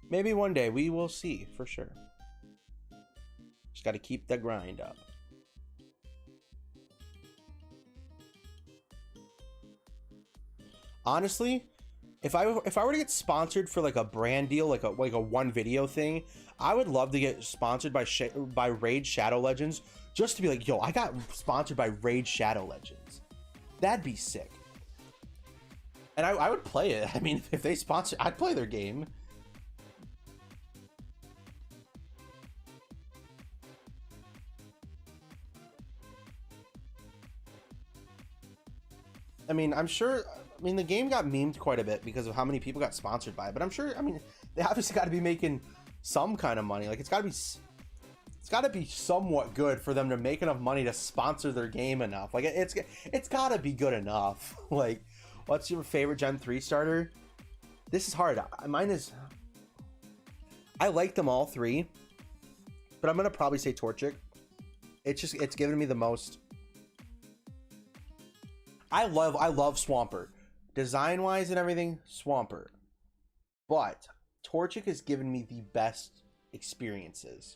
Maybe one day we will see for sure. Just got to keep the grind up. Honestly, if I were to get sponsored for like a brand deal, like a one video thing, I would love to get sponsored by Raid Shadow Legends, just to be like, yo, I got sponsored by Raid Shadow Legends. That'd be sick. And I would play it. I mean, if they sponsor, I'd play their game. I mean, I'm sure. I mean, the game got memed quite a bit because of how many people got sponsored by it. But I'm sure. I mean, they obviously got to be making some kind of money. Like, it's got to be somewhat good for them to make enough money to sponsor their game enough. Like, it's got to be good enough. Like, what's your favorite Gen 3 starter? This is hard. Mine is. I like them all three, but I'm gonna probably say Torchic. It's giving me the most. I love Swampert. Design-wise and everything, Swampert. But Torchic has given me the best experiences.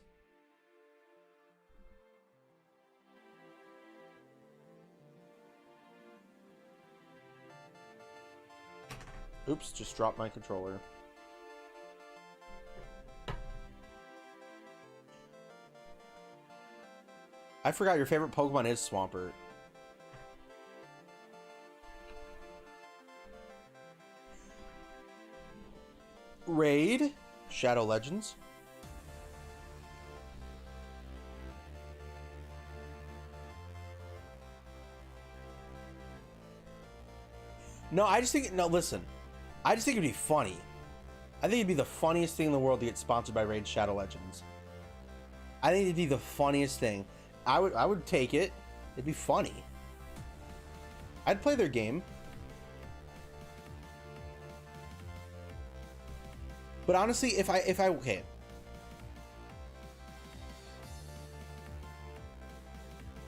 Oops, just dropped my controller. I forgot your favorite Pokemon is Swampert. Raid Shadow Legends. No, I just think, no, listen. I just think it'd be funny. I think it'd be the funniest thing in the world to get sponsored by Raid Shadow Legends. I think it'd be the funniest thing. I would take it. It'd be funny. I'd play their game. But honestly, if I okay.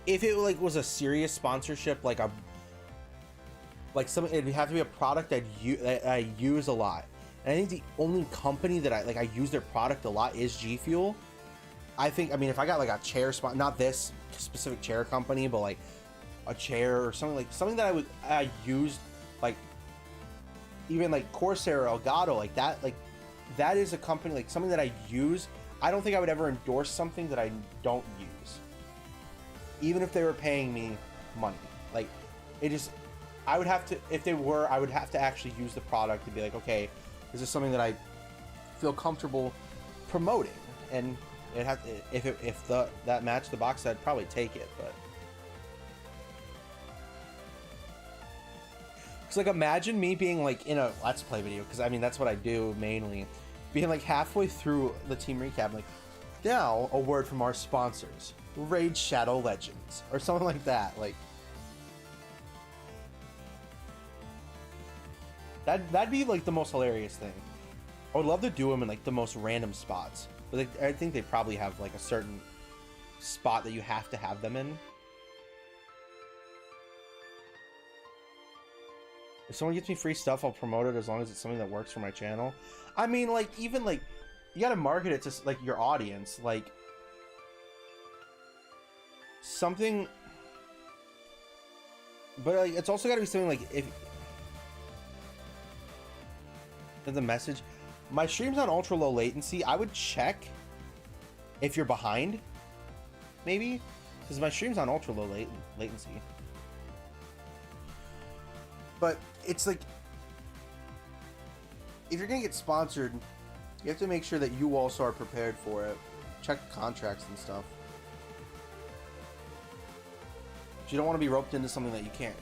If it like was a serious sponsorship, like something, it'd have to be a product that I use a lot. And I think the only company that I use their product a lot is G Fuel. I mean, if I got like a chair spot, not this specific chair company, but like a chair or something that I used, like even like Corsair or Elgato, like that is a company, like something that I use. I don't think I would ever endorse something that I don't use, even if they were paying me money. Like, it just, I would have to, if they were, I would have to actually use the product to be like, okay, this is something that I feel comfortable promoting. And it have if that matched the box, I'd probably take it. But it's like, imagine me being like in a Let's Play video, because I mean that's what I do mainly, being like halfway through the team recap, like, now a word from our sponsors, Raid Shadow Legends, or something like that. Like, that'd be like the most hilarious thing. I would love to do them in like the most random spots, but like, I think they probably have like a certain spot that you have to have them in. If someone gets me free stuff, I'll promote it as long as it's something that works for my channel. I mean, like, even like, you gotta market it to like your audience, like something. But like, it's also gotta be something like, if the message, my stream's on ultra low latency, I would check if you're behind, maybe, because my stream's on ultra low latency. But it's like, if you're gonna get sponsored, you have to make sure that you also are prepared for it. Check contracts and stuff. You don't want to be roped into something that you can't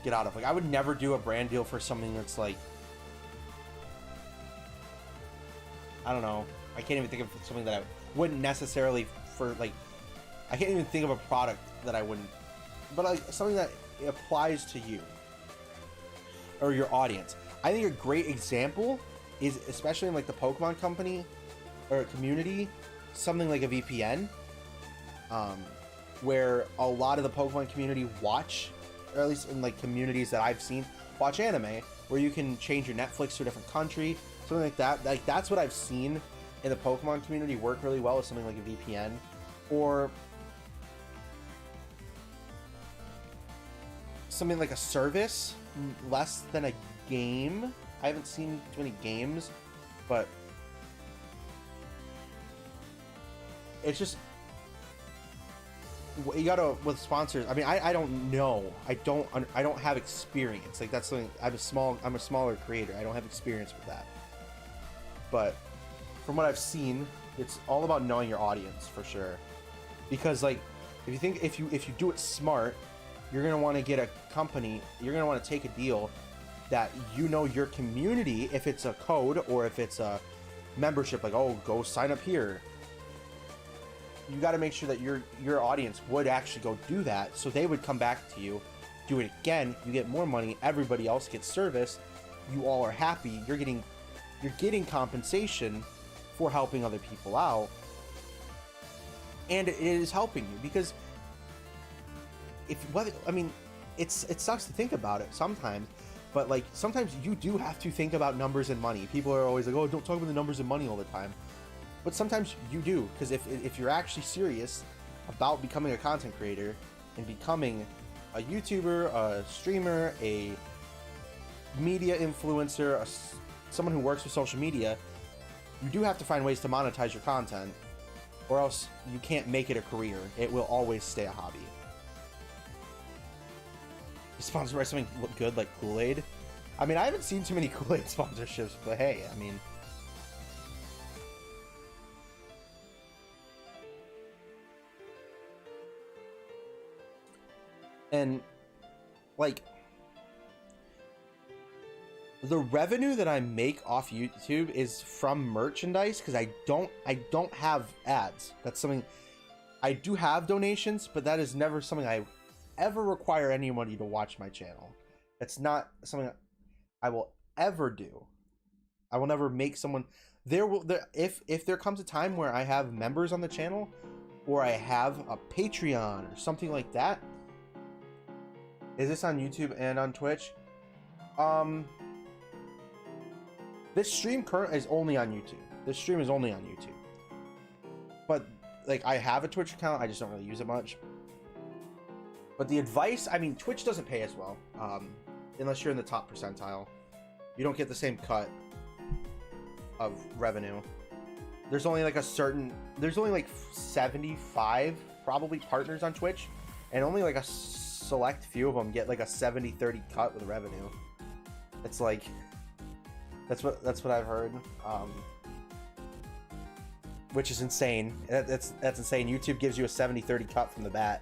get out of. Like, I would never do a brand deal for something that's like, I don't know, I can't even think of something that I wouldn't necessarily, for like, I can't even think of a product that I wouldn't, but like something that applies to you or your audience. I think a great example is, especially in like the Pokemon company or community, something like a VPN. where a lot of the Pokemon community watch, or at least in like communities that I've seen, watch anime, where you can change your Netflix to a different country, something like that. Like that's what I've seen in the Pokemon community work really well with something like a VPN, or something like a service less than a game. I haven't seen too many games, but it's just, you gotta, with sponsors, I mean, I don't know, I don't have experience, like that's something, I'm a smaller creator, I don't have experience with that, but from what I've seen, it's all about knowing your audience for sure, because like if you do it smart, you're gonna want to get a company, you're gonna want to take a deal that you know your community, if it's a code or if it's a membership, like, oh, go sign up here, you got to make sure that your audience would actually go do that, so they would come back to you, do it again, you get more money, everybody else gets service, you all are happy, you're getting compensation for helping other people out, and it is helping you, because it sucks to think about it sometimes, but like sometimes you do have to think about numbers and money. People are always like, oh, don't talk about the numbers and money all the time. But sometimes you do, because if you're actually serious about becoming a content creator and becoming a YouTuber, a streamer, a media influencer, someone who works with social media, you do have to find ways to monetize your content, or else you can't make it a career. It will always stay a hobby. Sponsored by something good like Kool-Aid. I mean, I haven't seen too many Kool-Aid sponsorships, but hey, I mean, and like the revenue that I make off YouTube is from merchandise, because I don't have ads. That's something I do have donations, but that is never something I ever require anybody to watch my channel. It's not something I will ever do. I will never make someone if there comes a time where I have members on the channel, or I have a Patreon or something like that. Is this on YouTube and on Twitch? This stream currently is only on YouTube. This stream is only on YouTube. But like, I have a Twitch account, I just don't really use it much. But the advice, I mean, Twitch doesn't pay as well, unless you're in the top percentile. You don't get the same cut of revenue. There's only like there's only like 75 probably partners on Twitch, and only like a select few of them get like a 70-30 cut with revenue. It's like, that's what I've heard, which is insane. That's insane. YouTube gives you a 70-30 cut from the bat.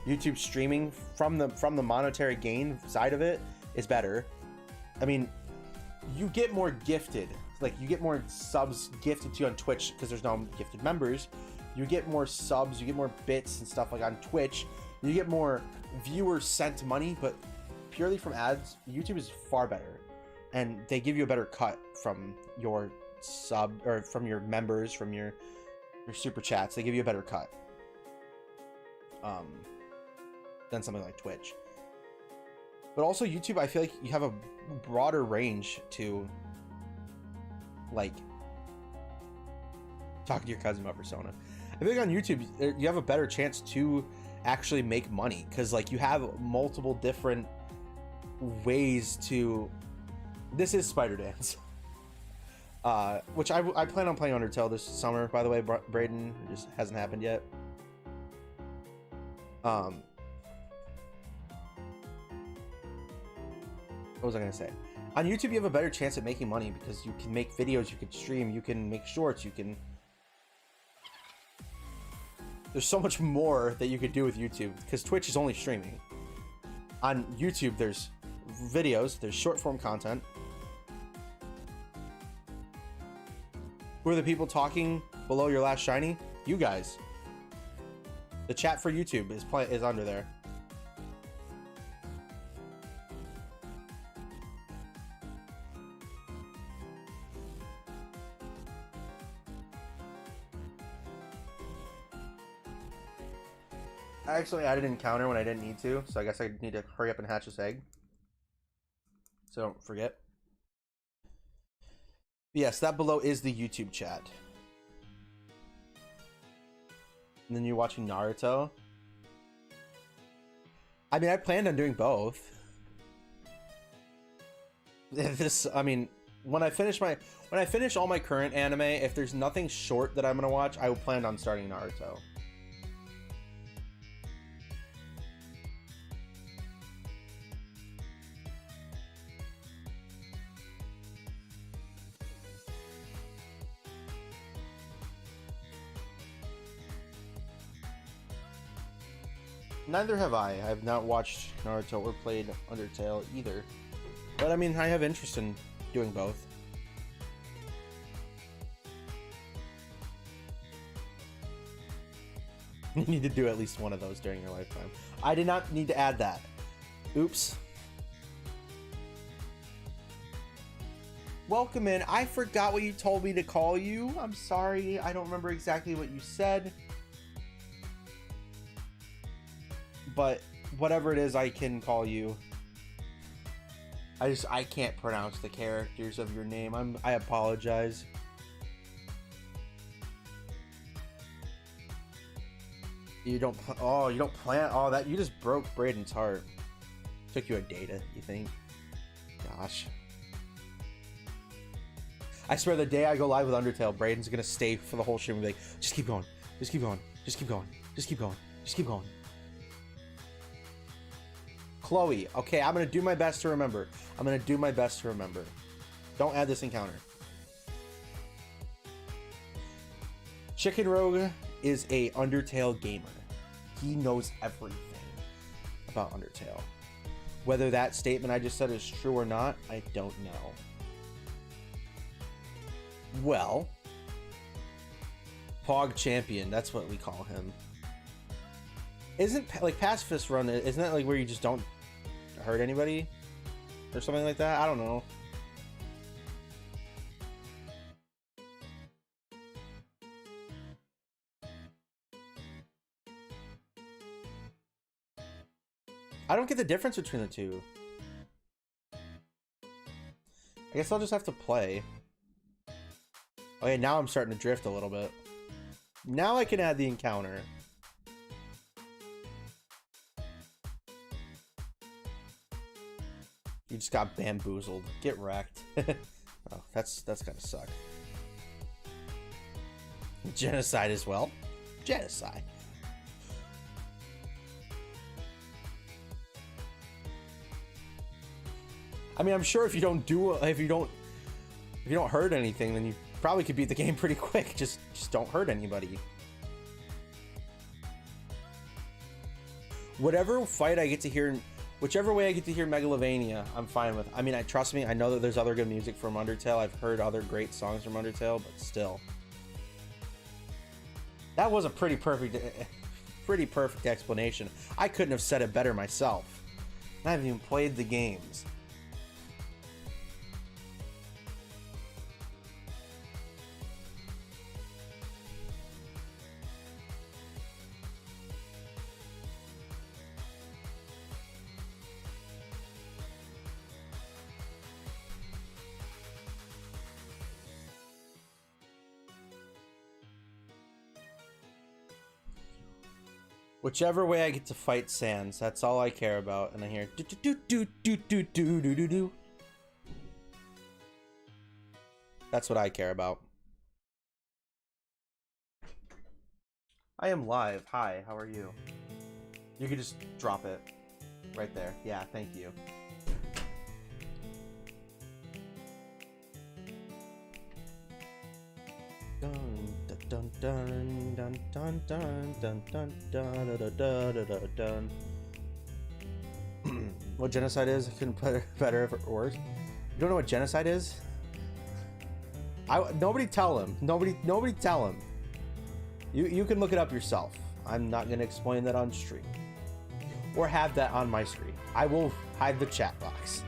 YouTube streaming from the monetary gain side of it is better. I mean, you get more gifted, like you get more subs gifted to you on Twitch because there's no gifted members. You get more subs, you get more bits and stuff like on Twitch. You get more viewers sent money, but purely from ads, YouTube is far better, and they give you a better cut from your sub, or from your members, from your super chats. They give you a better cut than something like Twitch. But also YouTube, I feel like you have a broader range to like talk to your cousin about Persona. I feel like on YouTube you have a better chance to actually make money, because like you have multiple different ways to. This is Spider Dance, which I plan on playing Undertale this summer, by the way, Braden. It just hasn't happened yet. What was I gonna say? On YouTube, you have a better chance at making money because you can make videos, you can stream, you can make shorts, you can. There's so much more that you could do with YouTube, because Twitch is only streaming. On YouTube, there's videos, there's short form content. Who are the people talking below your last shiny? You guys. The chat for YouTube is under there. I actually added an encounter when I didn't need to, so I guess I need to hurry up and hatch this egg. So don't forget. Yes, that below is the YouTube chat. And then you're watching Naruto. I mean, I planned on doing both. I mean, when I finish all my current anime, if there's nothing short that I'm gonna watch, I will plan on starting Naruto. Neither have I. I've not watched Naruto or played Undertale either. But I mean, I have interest in doing both. You need to do at least one of those during your lifetime. I did not need to add that. Oops. Welcome in. I forgot what you told me to call you. I'm sorry. I don't remember exactly what you said. But whatever it is, I can call you. I can't pronounce the characters of your name. I apologize. You don't plan. Oh, that you just broke Braden's heart. Took you a data, you think? Gosh. I swear the day I go live with Undertale, Braden's gonna stay for the whole stream and be like, just keep going, just keep going, just keep going, just keep going, just keep going. Chloe, okay, I'm gonna do my best to remember. I'm gonna do my best to remember. Don't add this encounter. Chicken Rogue is a Undertale gamer. He knows everything about Undertale. Whether that statement I just said is true or not, I don't know. Well, Pog Champion, that's what we call him. Isn't like Pacifist Run, isn't that like where you just don't hurt anybody or something like that? I don't know. I don't get the difference between the two. I guess I'll just have to play. Okay, now I'm starting to drift a little bit. Now I can add the encounter. You just got bamboozled. Get wrecked. Oh, that's gotta suck. Genocide as well. Genocide. I mean, I'm sure if you don't hurt anything, then you probably could beat the game pretty quick. Just don't hurt anybody. Whatever fight I get to hear, whichever way I get to hear Megalovania, I'm fine with. I mean, trust me, I know that there's other good music from Undertale. I've heard other great songs from Undertale, but still. That was a pretty perfect explanation. I couldn't have said it better myself. I haven't even played the games. Whichever way I get to fight Sans, that's all I care about. And I hear do do do do do do do do do. That's what I care about. I am live. Hi, how are you? You could just drop it right there. Yeah, thank you. Dun dun dun dun dun dun dun dun dun dun dun dun. What genocide is? I couldn't put it better or worse. You don't know what genocide is? Nobody tell him. Nobody tell him. You can look it up yourself. I'm not gonna explain that on stream. Or have that on my screen. I will hide the chat box.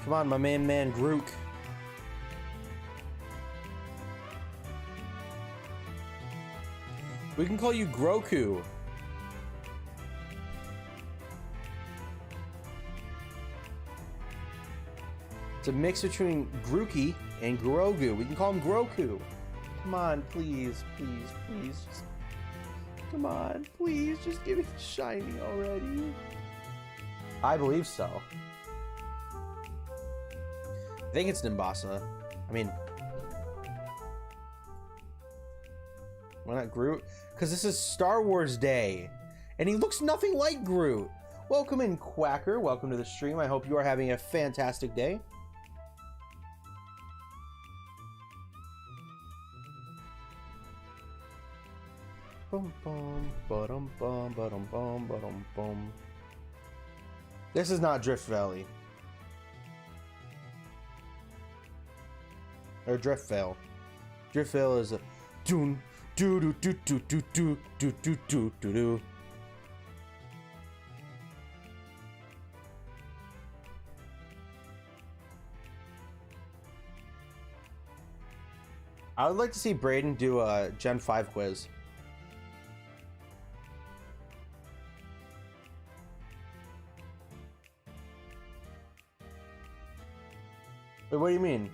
Come on, my man Grook. We can call you Groku. It's a mix between Grookey and Grogu. We can call him Groku. Come on, please, please, please. Just, come on, please, just give me the shiny already. I believe so. I think it's Nimbasa. I mean, why not Groot? Because this is Star Wars Day, and he looks nothing like Groot. Welcome in, Quacker. Welcome to the stream. I hope you are having a fantastic day. Bum bum ba-dum bum ba-dum bum ba-dum bum. This is not Drift Valley. Or Drift Vale. Drift Vale is a doon do do do do do do do do do do do. I would like to see Brayden do a Gen 5 quiz. Wait, what do you mean?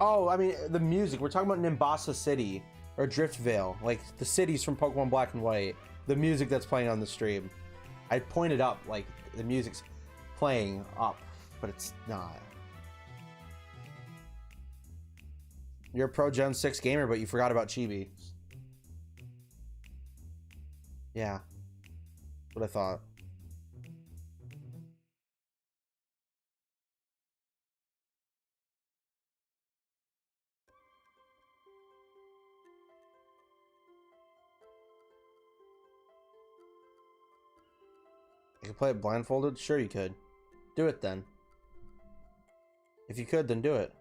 Oh, I mean, the music. We're talking about Nimbasa City, or Drift Vale. Like, the cities from Pokemon Black and White. The music that's playing on the stream. I pointed up, like, the music's playing up, but it's not. You're a pro Gen 6 gamer, but you forgot about Chibi. Yeah. That's what I thought. You could play it blindfolded? Sure you could. Do it then. If you could, then do it.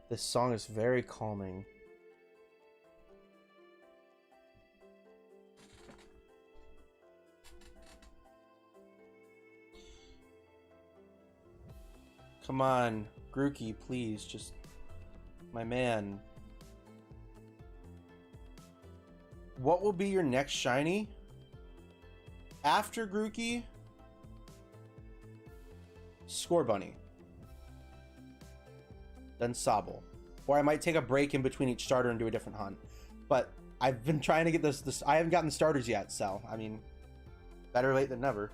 This song is very calming. Come on, Grookey, please, just my man. What will be your next shiny? After Grookey? Scorbunny. Then Sobble. Or I might take a break in between each starter and do a different hunt. But I've been trying to get this I haven't gotten the starters yet, so I mean, better late than never.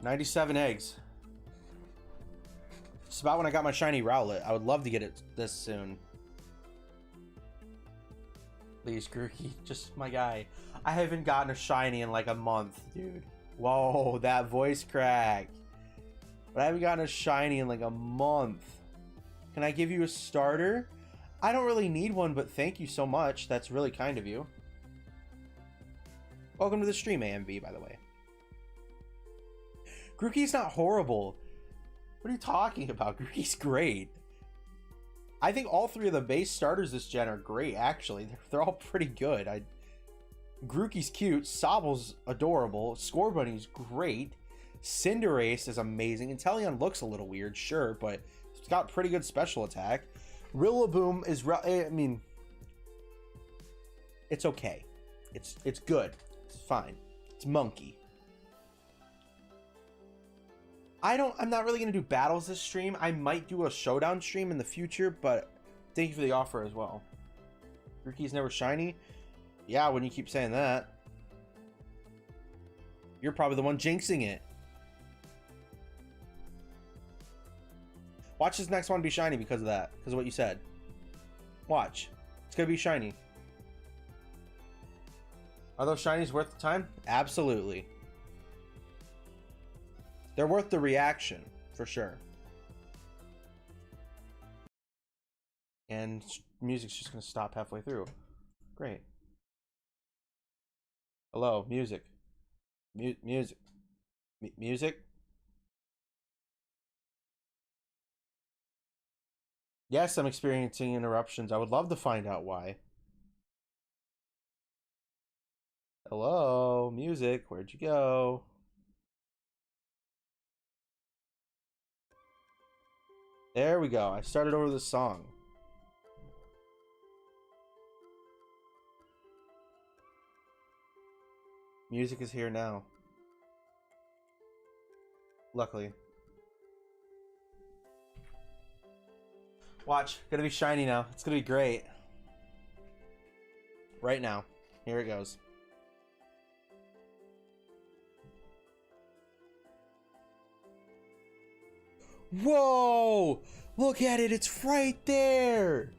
$97 eggs. It's about when I got my shiny Rowlet. I would love to get it this soon. Please, Grookey, just my guy. I haven't gotten a shiny in like a month, dude. Whoa, that voice crack. But I haven't gotten a shiny in like a month. Can I give you a starter? I don't really need one, but thank you so much. That's really kind of you. Welcome to the stream, AMV, by the way. Grookey's not horrible. What are you talking about? Grookey's great. I think all three of the base starters this gen are great, actually. They're all pretty good. Grookey's cute. Sobble's adorable. Scorbunny's great. Cinderace is amazing. Inteleon looks a little weird, sure, but it's got pretty good special attack. Rillaboom is... I mean... It's okay. It's good. It's fine. It's monkey. I'm not really going to do battles this stream. I might do a showdown stream in the future, but thank you for the offer as well. Grookey's never shiny? Yeah, when you keep saying that. You're probably the one jinxing it. Watch this next one be shiny because of that. Because of what you said. Watch. It's going to be shiny. Are those shinies worth the time? Absolutely. They're worth the reaction, for sure. And music's just gonna stop halfway through. Great. Hello, music. Music. Music? Yes, I'm experiencing interruptions. I would love to find out why. Hello, music. Where'd you go? There we go. I started over the song. Music is here now. Luckily. Watch. Gonna be shiny now. It's gonna be great. Right now. Here it goes. Whoa! Look at it. It's right there.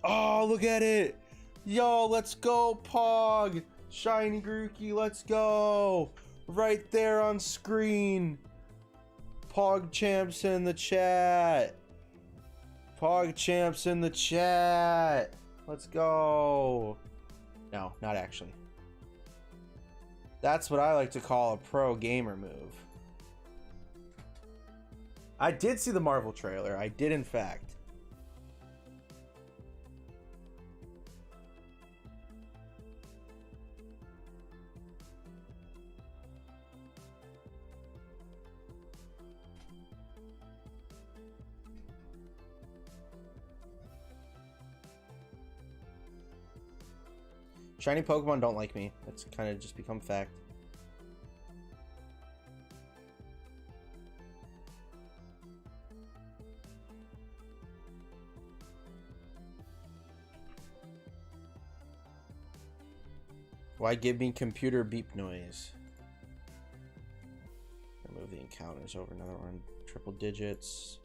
Oh, look at it. Yo, let's go, Pog. Shiny Grookey, let's go. Right there on screen. Pog Champs in the chat. Pog Champs in the chat. Let's go. No, not actually. That's what I like to call a pro gamer move. I did see the Marvel trailer. I did, in fact. Shiny Pokemon don't like me. That's kind of just become fact. Why give me computer beep noise? Move the encounters over another one. Triple digits.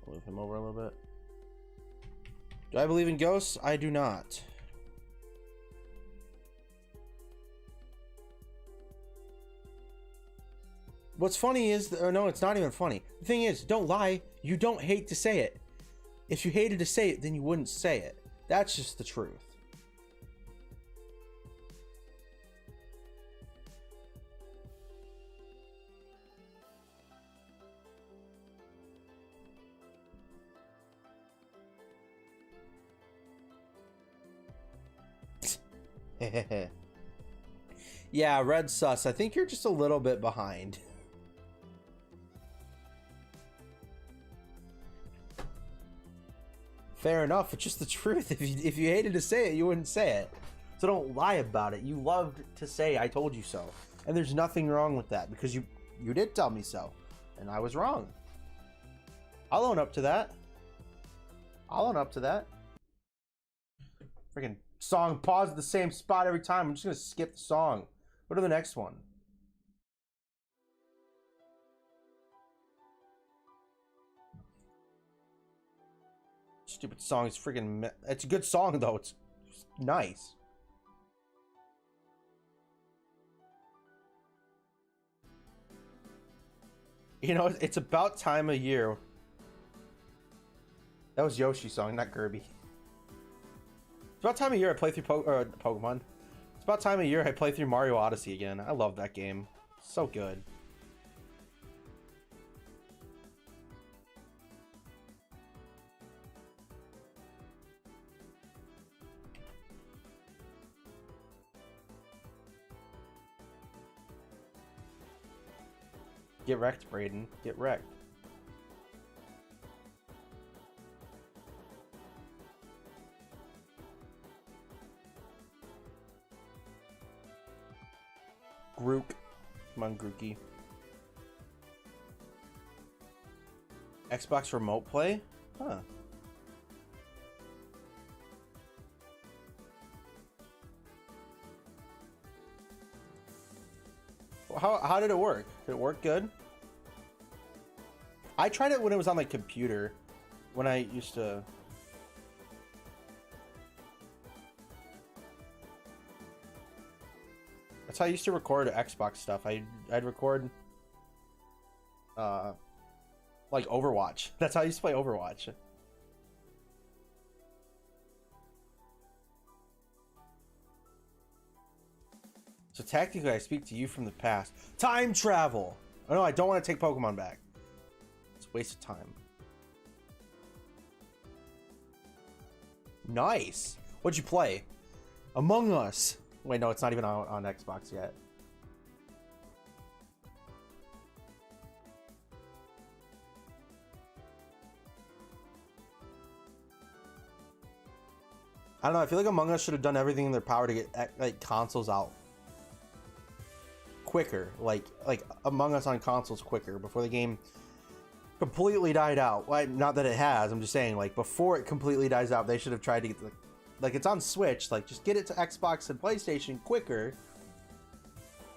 Move him over a little bit. Do I believe in ghosts? I do not. What's funny is, or no, it's not even funny. The thing is, don't lie. You don't hate to say it. If you hated to say it, then you wouldn't say it. That's just the truth. Yeah, Red Sus. I think you're just a little bit behind. Fair enough. It's just the truth. If you hated to say it, you wouldn't say it. So don't lie about it. You loved to say I told you so. And there's nothing wrong with that because you did tell me so. And I was wrong. I'll own up to that. I'll own up to that. Freaking song pause at the same spot every time. I'm just going to skip the song. Go to the next one. Stupid song is freaking... It's a good song, though. It's nice. You know, it's about time of year. That was Yoshi's song, not Kirby. It's about time of year I play through Pokemon. It's about time of year I play through Mario Odyssey again. I love that game. So good. Get wrecked, Brayden. Get wrecked. Grook. Come on, Grookey. Xbox remote play? Huh. How did it work? Did it work good? I tried it when it was on my computer. When I used to... That's how I used to record Xbox stuff. I'd record... like Overwatch. That's how I used to play Overwatch. So technically, I speak to you from the past. Time travel! Oh no, I don't want to take Pokemon back. It's a waste of time. Nice! What'd you play? Among Us! Wait, no, it's not even on Xbox yet. I don't know, I feel like Among Us should have done everything in their power to get like consoles out quicker, like Among Us on consoles quicker before the game completely died out. Well, not that it has, I'm just saying, like, before it completely dies out, they should have tried to get like it's on Switch, like just get it to Xbox and PlayStation quicker.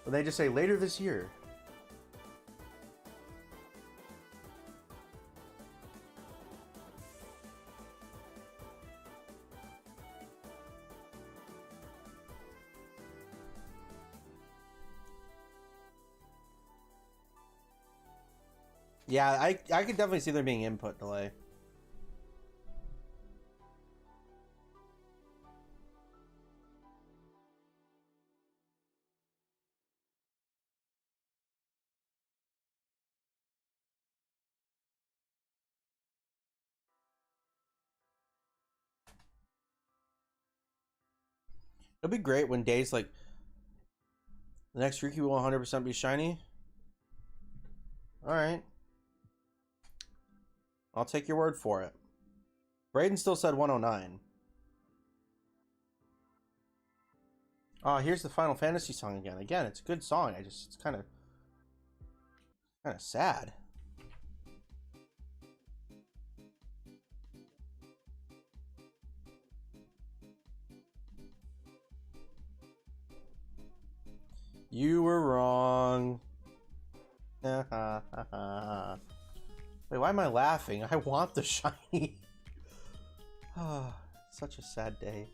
But they just say later this year. Yeah, I could definitely see there being input delay. It'll be great when days like the next Riki will 100% be shiny. Alright. I'll take your word for it. Braden still said 109. Oh, here's the Final Fantasy song again. Again, it's a good song. It's kind of sad. You were wrong. Wait, why am I laughing? I want the shiny. Oh, such a sad day.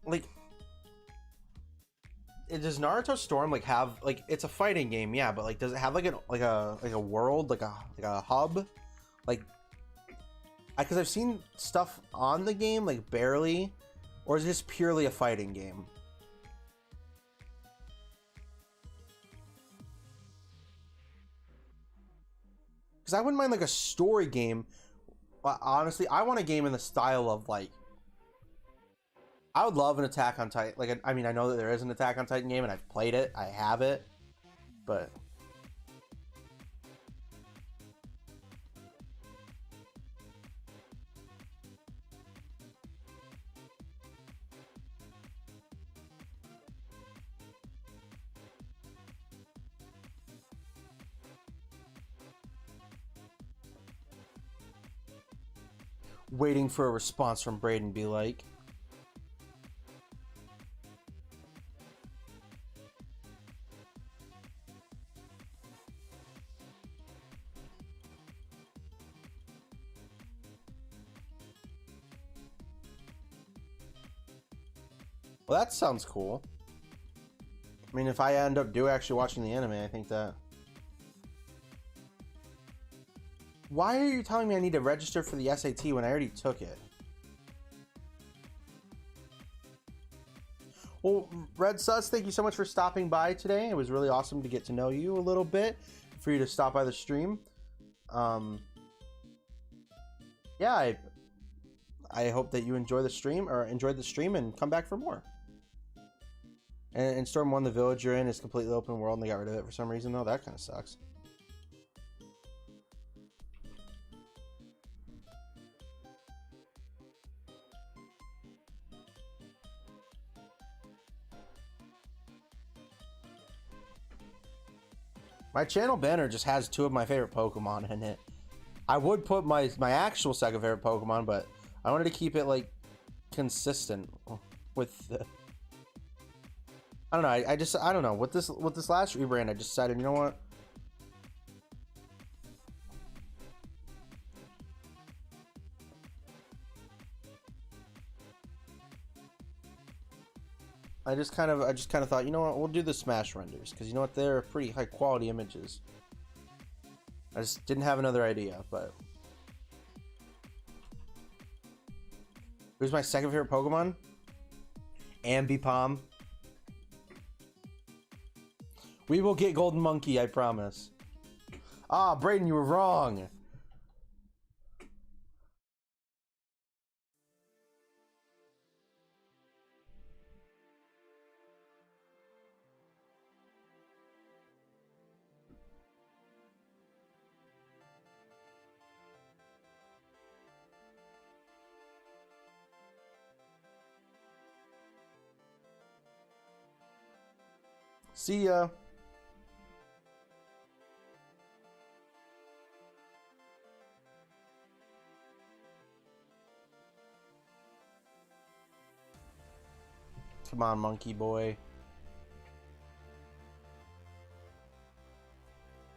Like, does Naruto Storm like have like, it's a fighting game, yeah, but like does it have like a world, like a hub, like, because I've seen stuff on the game like barely, or is this purely a fighting game? Because I wouldn't mind like a story game. Honestly, I want a game in the style of like, I would love an Attack on Titan. Like, I mean, I know that there is an Attack on Titan game, and I've played it. I have it, but waiting for a response from Braden be like, well, that sounds cool. I mean, if I end up actually watching the anime, I think that. Why are you telling me I need to register for the SAT when I already took it? Well, Red Sus, thank you so much for stopping by today. It was really awesome to get to know you a little bit, for you to stop by the stream. Yeah, I hope that you enjoyed the stream and come back for more. And Storm 1, the village you're in is completely open world and they got rid of it for some reason, though. That kind of sucks. My channel banner just has 2 of my favorite Pokemon in it. I would put my actual second favorite Pokemon, but I wanted to keep it like consistent with the... I don't know. I don't know. With this last rebrand, I just decided, you know what? I just kind of thought, you know what? We'll do the Smash renders because you know what? They're pretty high quality images. I just didn't have another idea, but who's my second favorite Pokemon? Ambipom. We will get Golden Monkey, I promise. Ah, Brayden, you were wrong. See ya. Come on, monkey boy.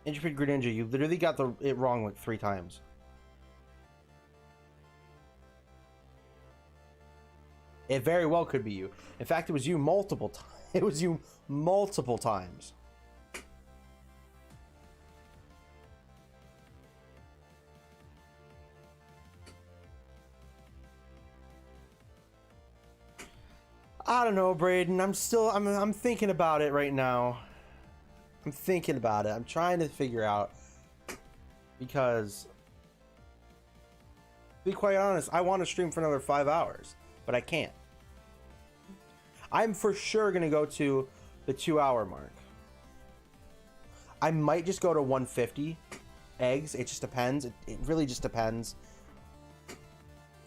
Intrepid Greninja, you literally got it wrong like 3 times. It very well could be you. In fact, it was you multiple times. It was you multiple times. I don't know, Brayden. I'm thinking about it right now. I'm thinking about it. I'm trying to figure out, because to be quite honest, I want to stream for another 5 hours, but I can't. I'm for sure gonna go to the 2-hour mark. I might just go to 150 eggs. It just depends. It really just depends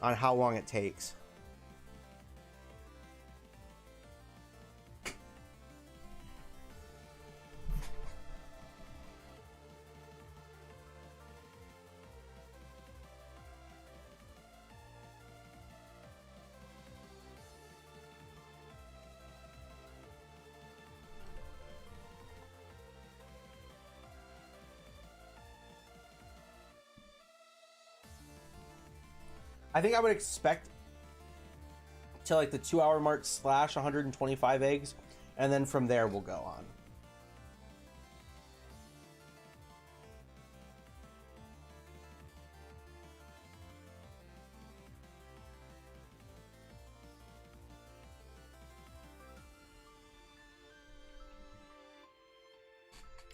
on how long it takes. I think I would expect to like the 2-hour mark / 125 eggs, and then from there we'll go on.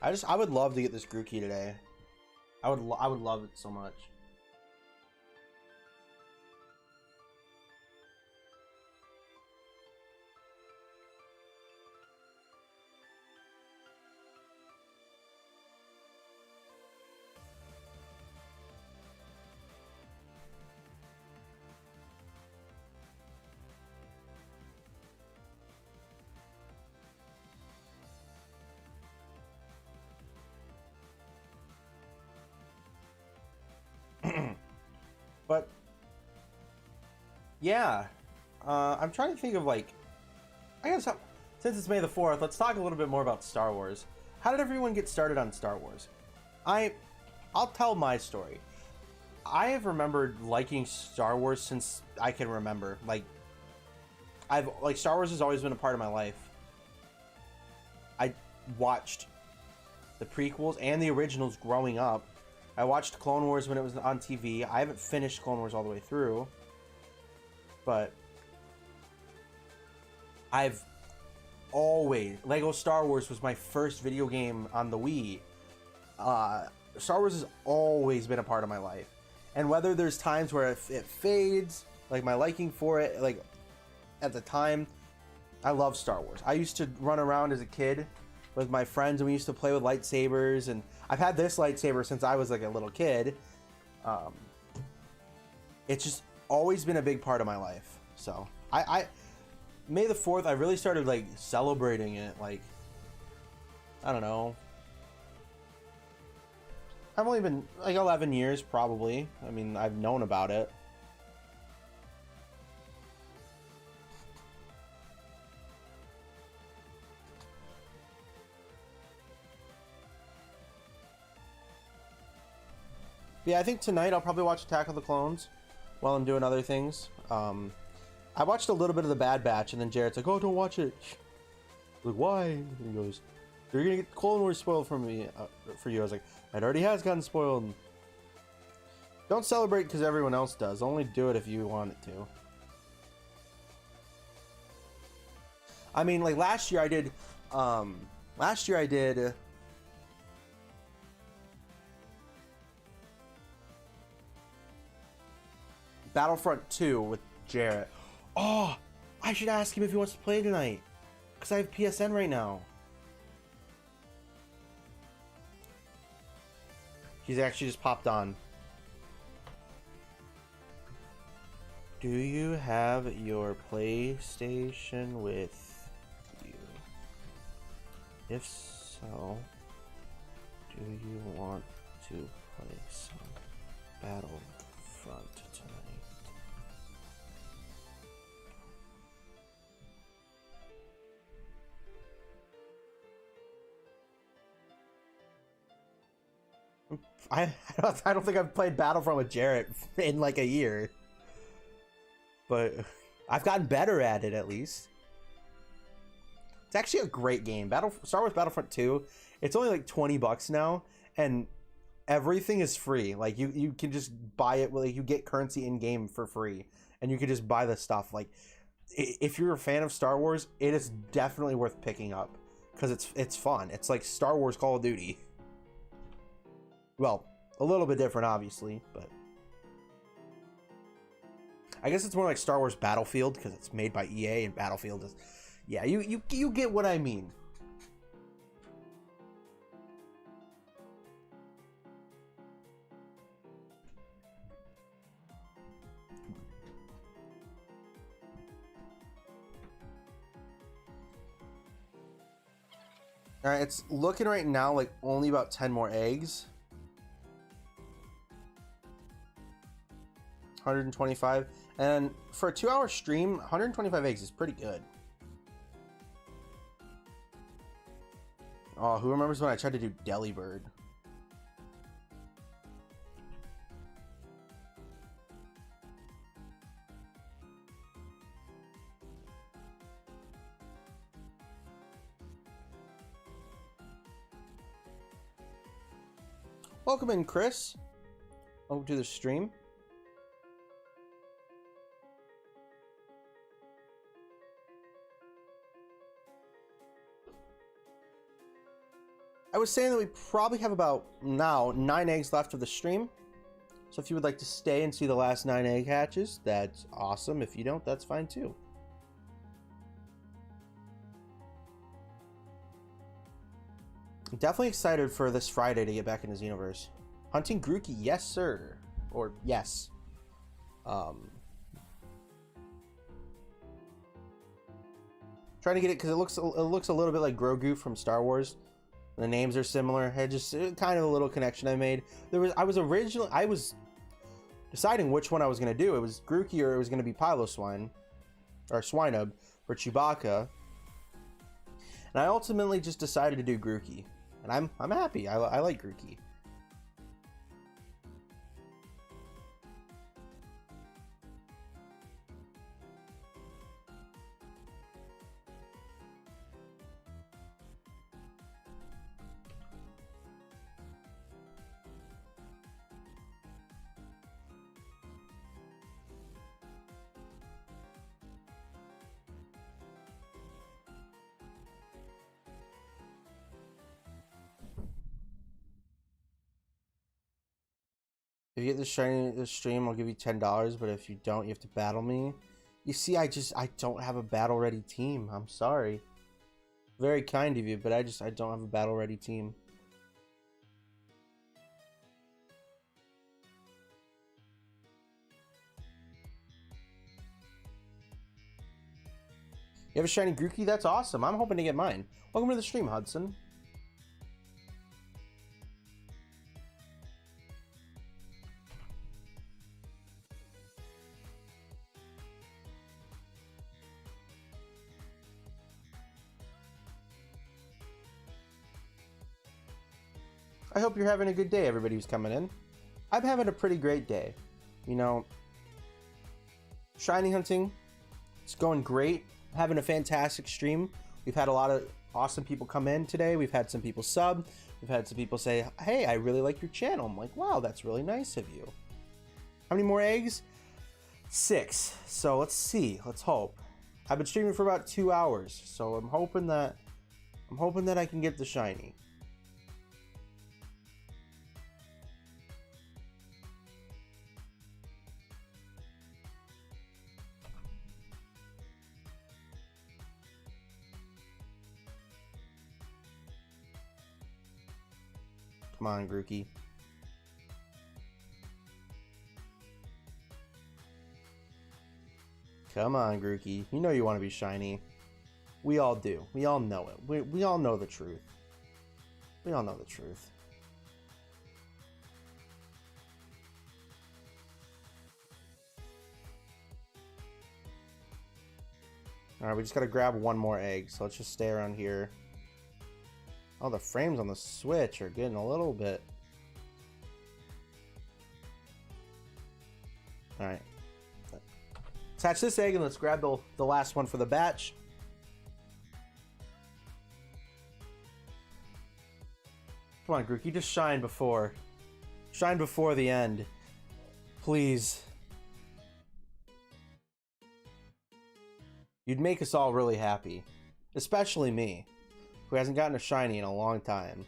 I would love to get this Grookey today. I would love it so much. But yeah, I'm trying to think of like, I guess since it's May the 4th, let's talk a little bit more about Star Wars. How did everyone get started on Star Wars? I'll tell my story. I have remembered liking Star Wars since I can remember. Like, Star Wars has always been a part of my life. I watched the prequels and the originals growing up. I watched Clone Wars when it was on TV. I haven't finished Clone Wars all the way through, but I've always... Lego Star Wars was my first video game on the Wii. Star Wars has always been a part of my life. And whether there's times where it fades, like my liking for it, like at the time, I love Star Wars. I used to run around as a kid with my friends, and we used to play with lightsabers, and I've had this lightsaber since I was like a little kid. It's just always been a big part of my life. So May the 4th, I really started like celebrating it. Like, I don't know. I've only been like 11 years probably. I mean, I've known about it. Yeah, I think tonight I'll probably watch Attack of the Clones while I'm doing other things. I watched a little bit of The Bad Batch, and then Jared's like, "Oh, don't watch it." Like, why? And he goes, "You're gonna get Clone Wars spoiled for me, for you." I was like, "It already has gotten spoiled." Don't celebrate because everyone else does. Only do it if you want it to. I mean, like last year I did Battlefront 2 with Jarrett. Oh, I should ask him if he wants to play tonight, because I have PSN right now. He's actually just popped on. Do you have your PlayStation with you? If so, do you want to play some Battlefront tonight? I don't think I've played Battlefront with Jarrett in like a year. But I've gotten better at it, at least. It's actually a great game. Star Wars Battlefront 2, it's only like $20 now, and everything is free. Like you can just buy it, like you get currency in game for free, and you can just buy the stuff. Like if you're a fan of Star Wars, it is definitely worth picking up because it's fun. It's like Star Wars Call of Duty. Well, a little bit different, obviously, but I guess it's more like Star Wars Battlefield because it's made by EA, and Battlefield is, yeah, you get what I mean. All right, it's looking right now like only about 10 more eggs. 125, and for a 2-hour stream, 125 eggs is pretty good. Oh, who remembers when I tried to do Delibird? Welcome in, Chris. Welcome to the stream. I was saying that we probably have about now 9 eggs left of the stream. So if you would like to stay and see the last 9 egg hatches, that's awesome. If you don't, that's fine too. I'm definitely excited for this Friday to get back into Xenoverse. Hunting Grookey, yes sir. Or yes. Trying to get it because it looks a little bit like Grogu from Star Wars. The names are similar. Had just kind of a little connection I made. I was deciding which one I was gonna do. It was Grookey or it was gonna be Piloswine or Swinub for Chewbacca. And I ultimately just decided to do Grookey. And I'm happy. I like Grookey. If you get this stream, I'll give you $10, but if you don't, you have to battle me. You see, I don't have a battle ready team. I'm sorry. Very kind of you, but I don't have a battle ready team. You have a shiny Grookey? That's awesome. I'm hoping to get mine. Welcome to the stream, Hudson. I hope you're having a good day, everybody who's coming in. I'm having a pretty great day. You know, shiny hunting, it's going great. Having a fantastic stream. We've had a lot of awesome people come in today. We've had some people sub. We've had some people say, hey, I really like your channel. I'm like, wow, that's really nice of you. How many more eggs? 6. So let's see. Let's hope. I've been streaming for about 2 hours, so I'm hoping that I can get the shiny. Come on, Grookey. Come on, Grookey. You know you want to be shiny. We all do. We all know it. We all know the truth. We all know the truth. Alright, we just gotta grab one more egg, so let's just stay around here. Oh, the frames on the Switch are getting a little bit... Alright. Attach this egg and let's grab the last one for the batch. Come on, Grookey, just shine before the end. Please. You'd make us all really happy. Especially me, who hasn't gotten a shiny in a long time.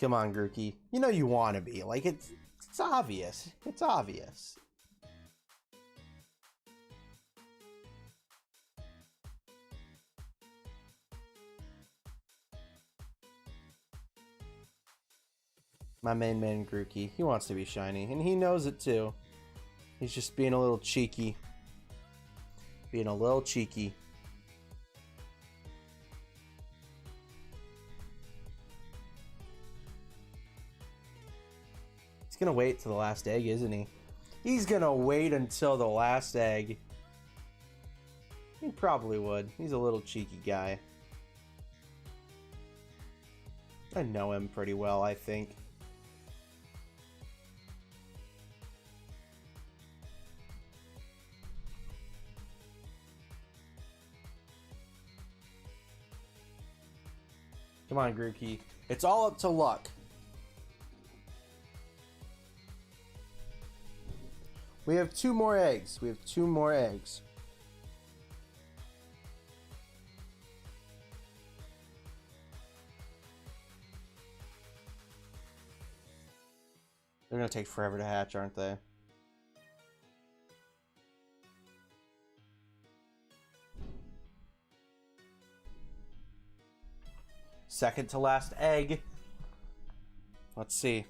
Come on, Grookey. You know you want to be. Like, it's obvious. It's obvious. My main man, Grookey. He wants to be shiny, and he knows it too. He's just being a little cheeky. Being a little cheeky. He's gonna wait till the last egg, isn't he? He's gonna wait until the last egg. He probably would. He's a little cheeky guy. I know him pretty well, I think. Come on, Grookey. It's all up to luck. We have 2 more eggs. We have 2 more eggs. They're gonna take forever to hatch, aren't they? Second to last egg. Let's see.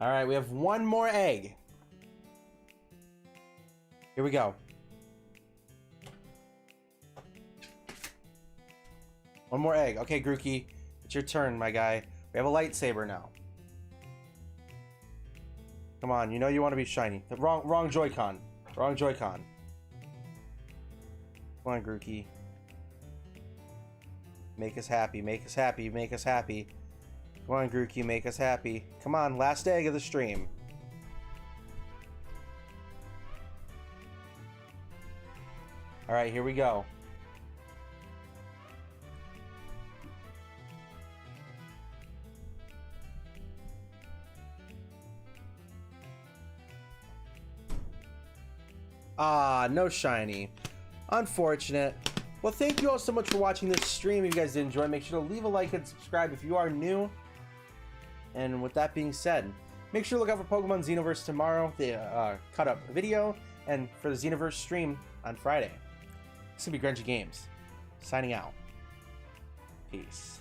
All right, we have 1 more egg. Here we go. 1 more egg. Okay, Grookey, it's your turn, my guy. We have a lightsaber now. Come on, you know you want to be shiny. The wrong Joy-Con. Wrong Joy-Con. Come on, Grookey. Make us happy, make us happy, make us happy. Come on, Grookey, make us happy. Come on, last egg of the stream. Alright, here we go. Ah, no shiny. Unfortunate. Well, thank you all so much for watching this stream. If you guys did enjoy, make sure to leave a like and subscribe if you are new. And with that being said, make sure to look out for Pokemon Xenoverse tomorrow, the cut-up video, and for the Xenoverse stream on Friday. This is going to be GrenjiGames, signing out. Peace.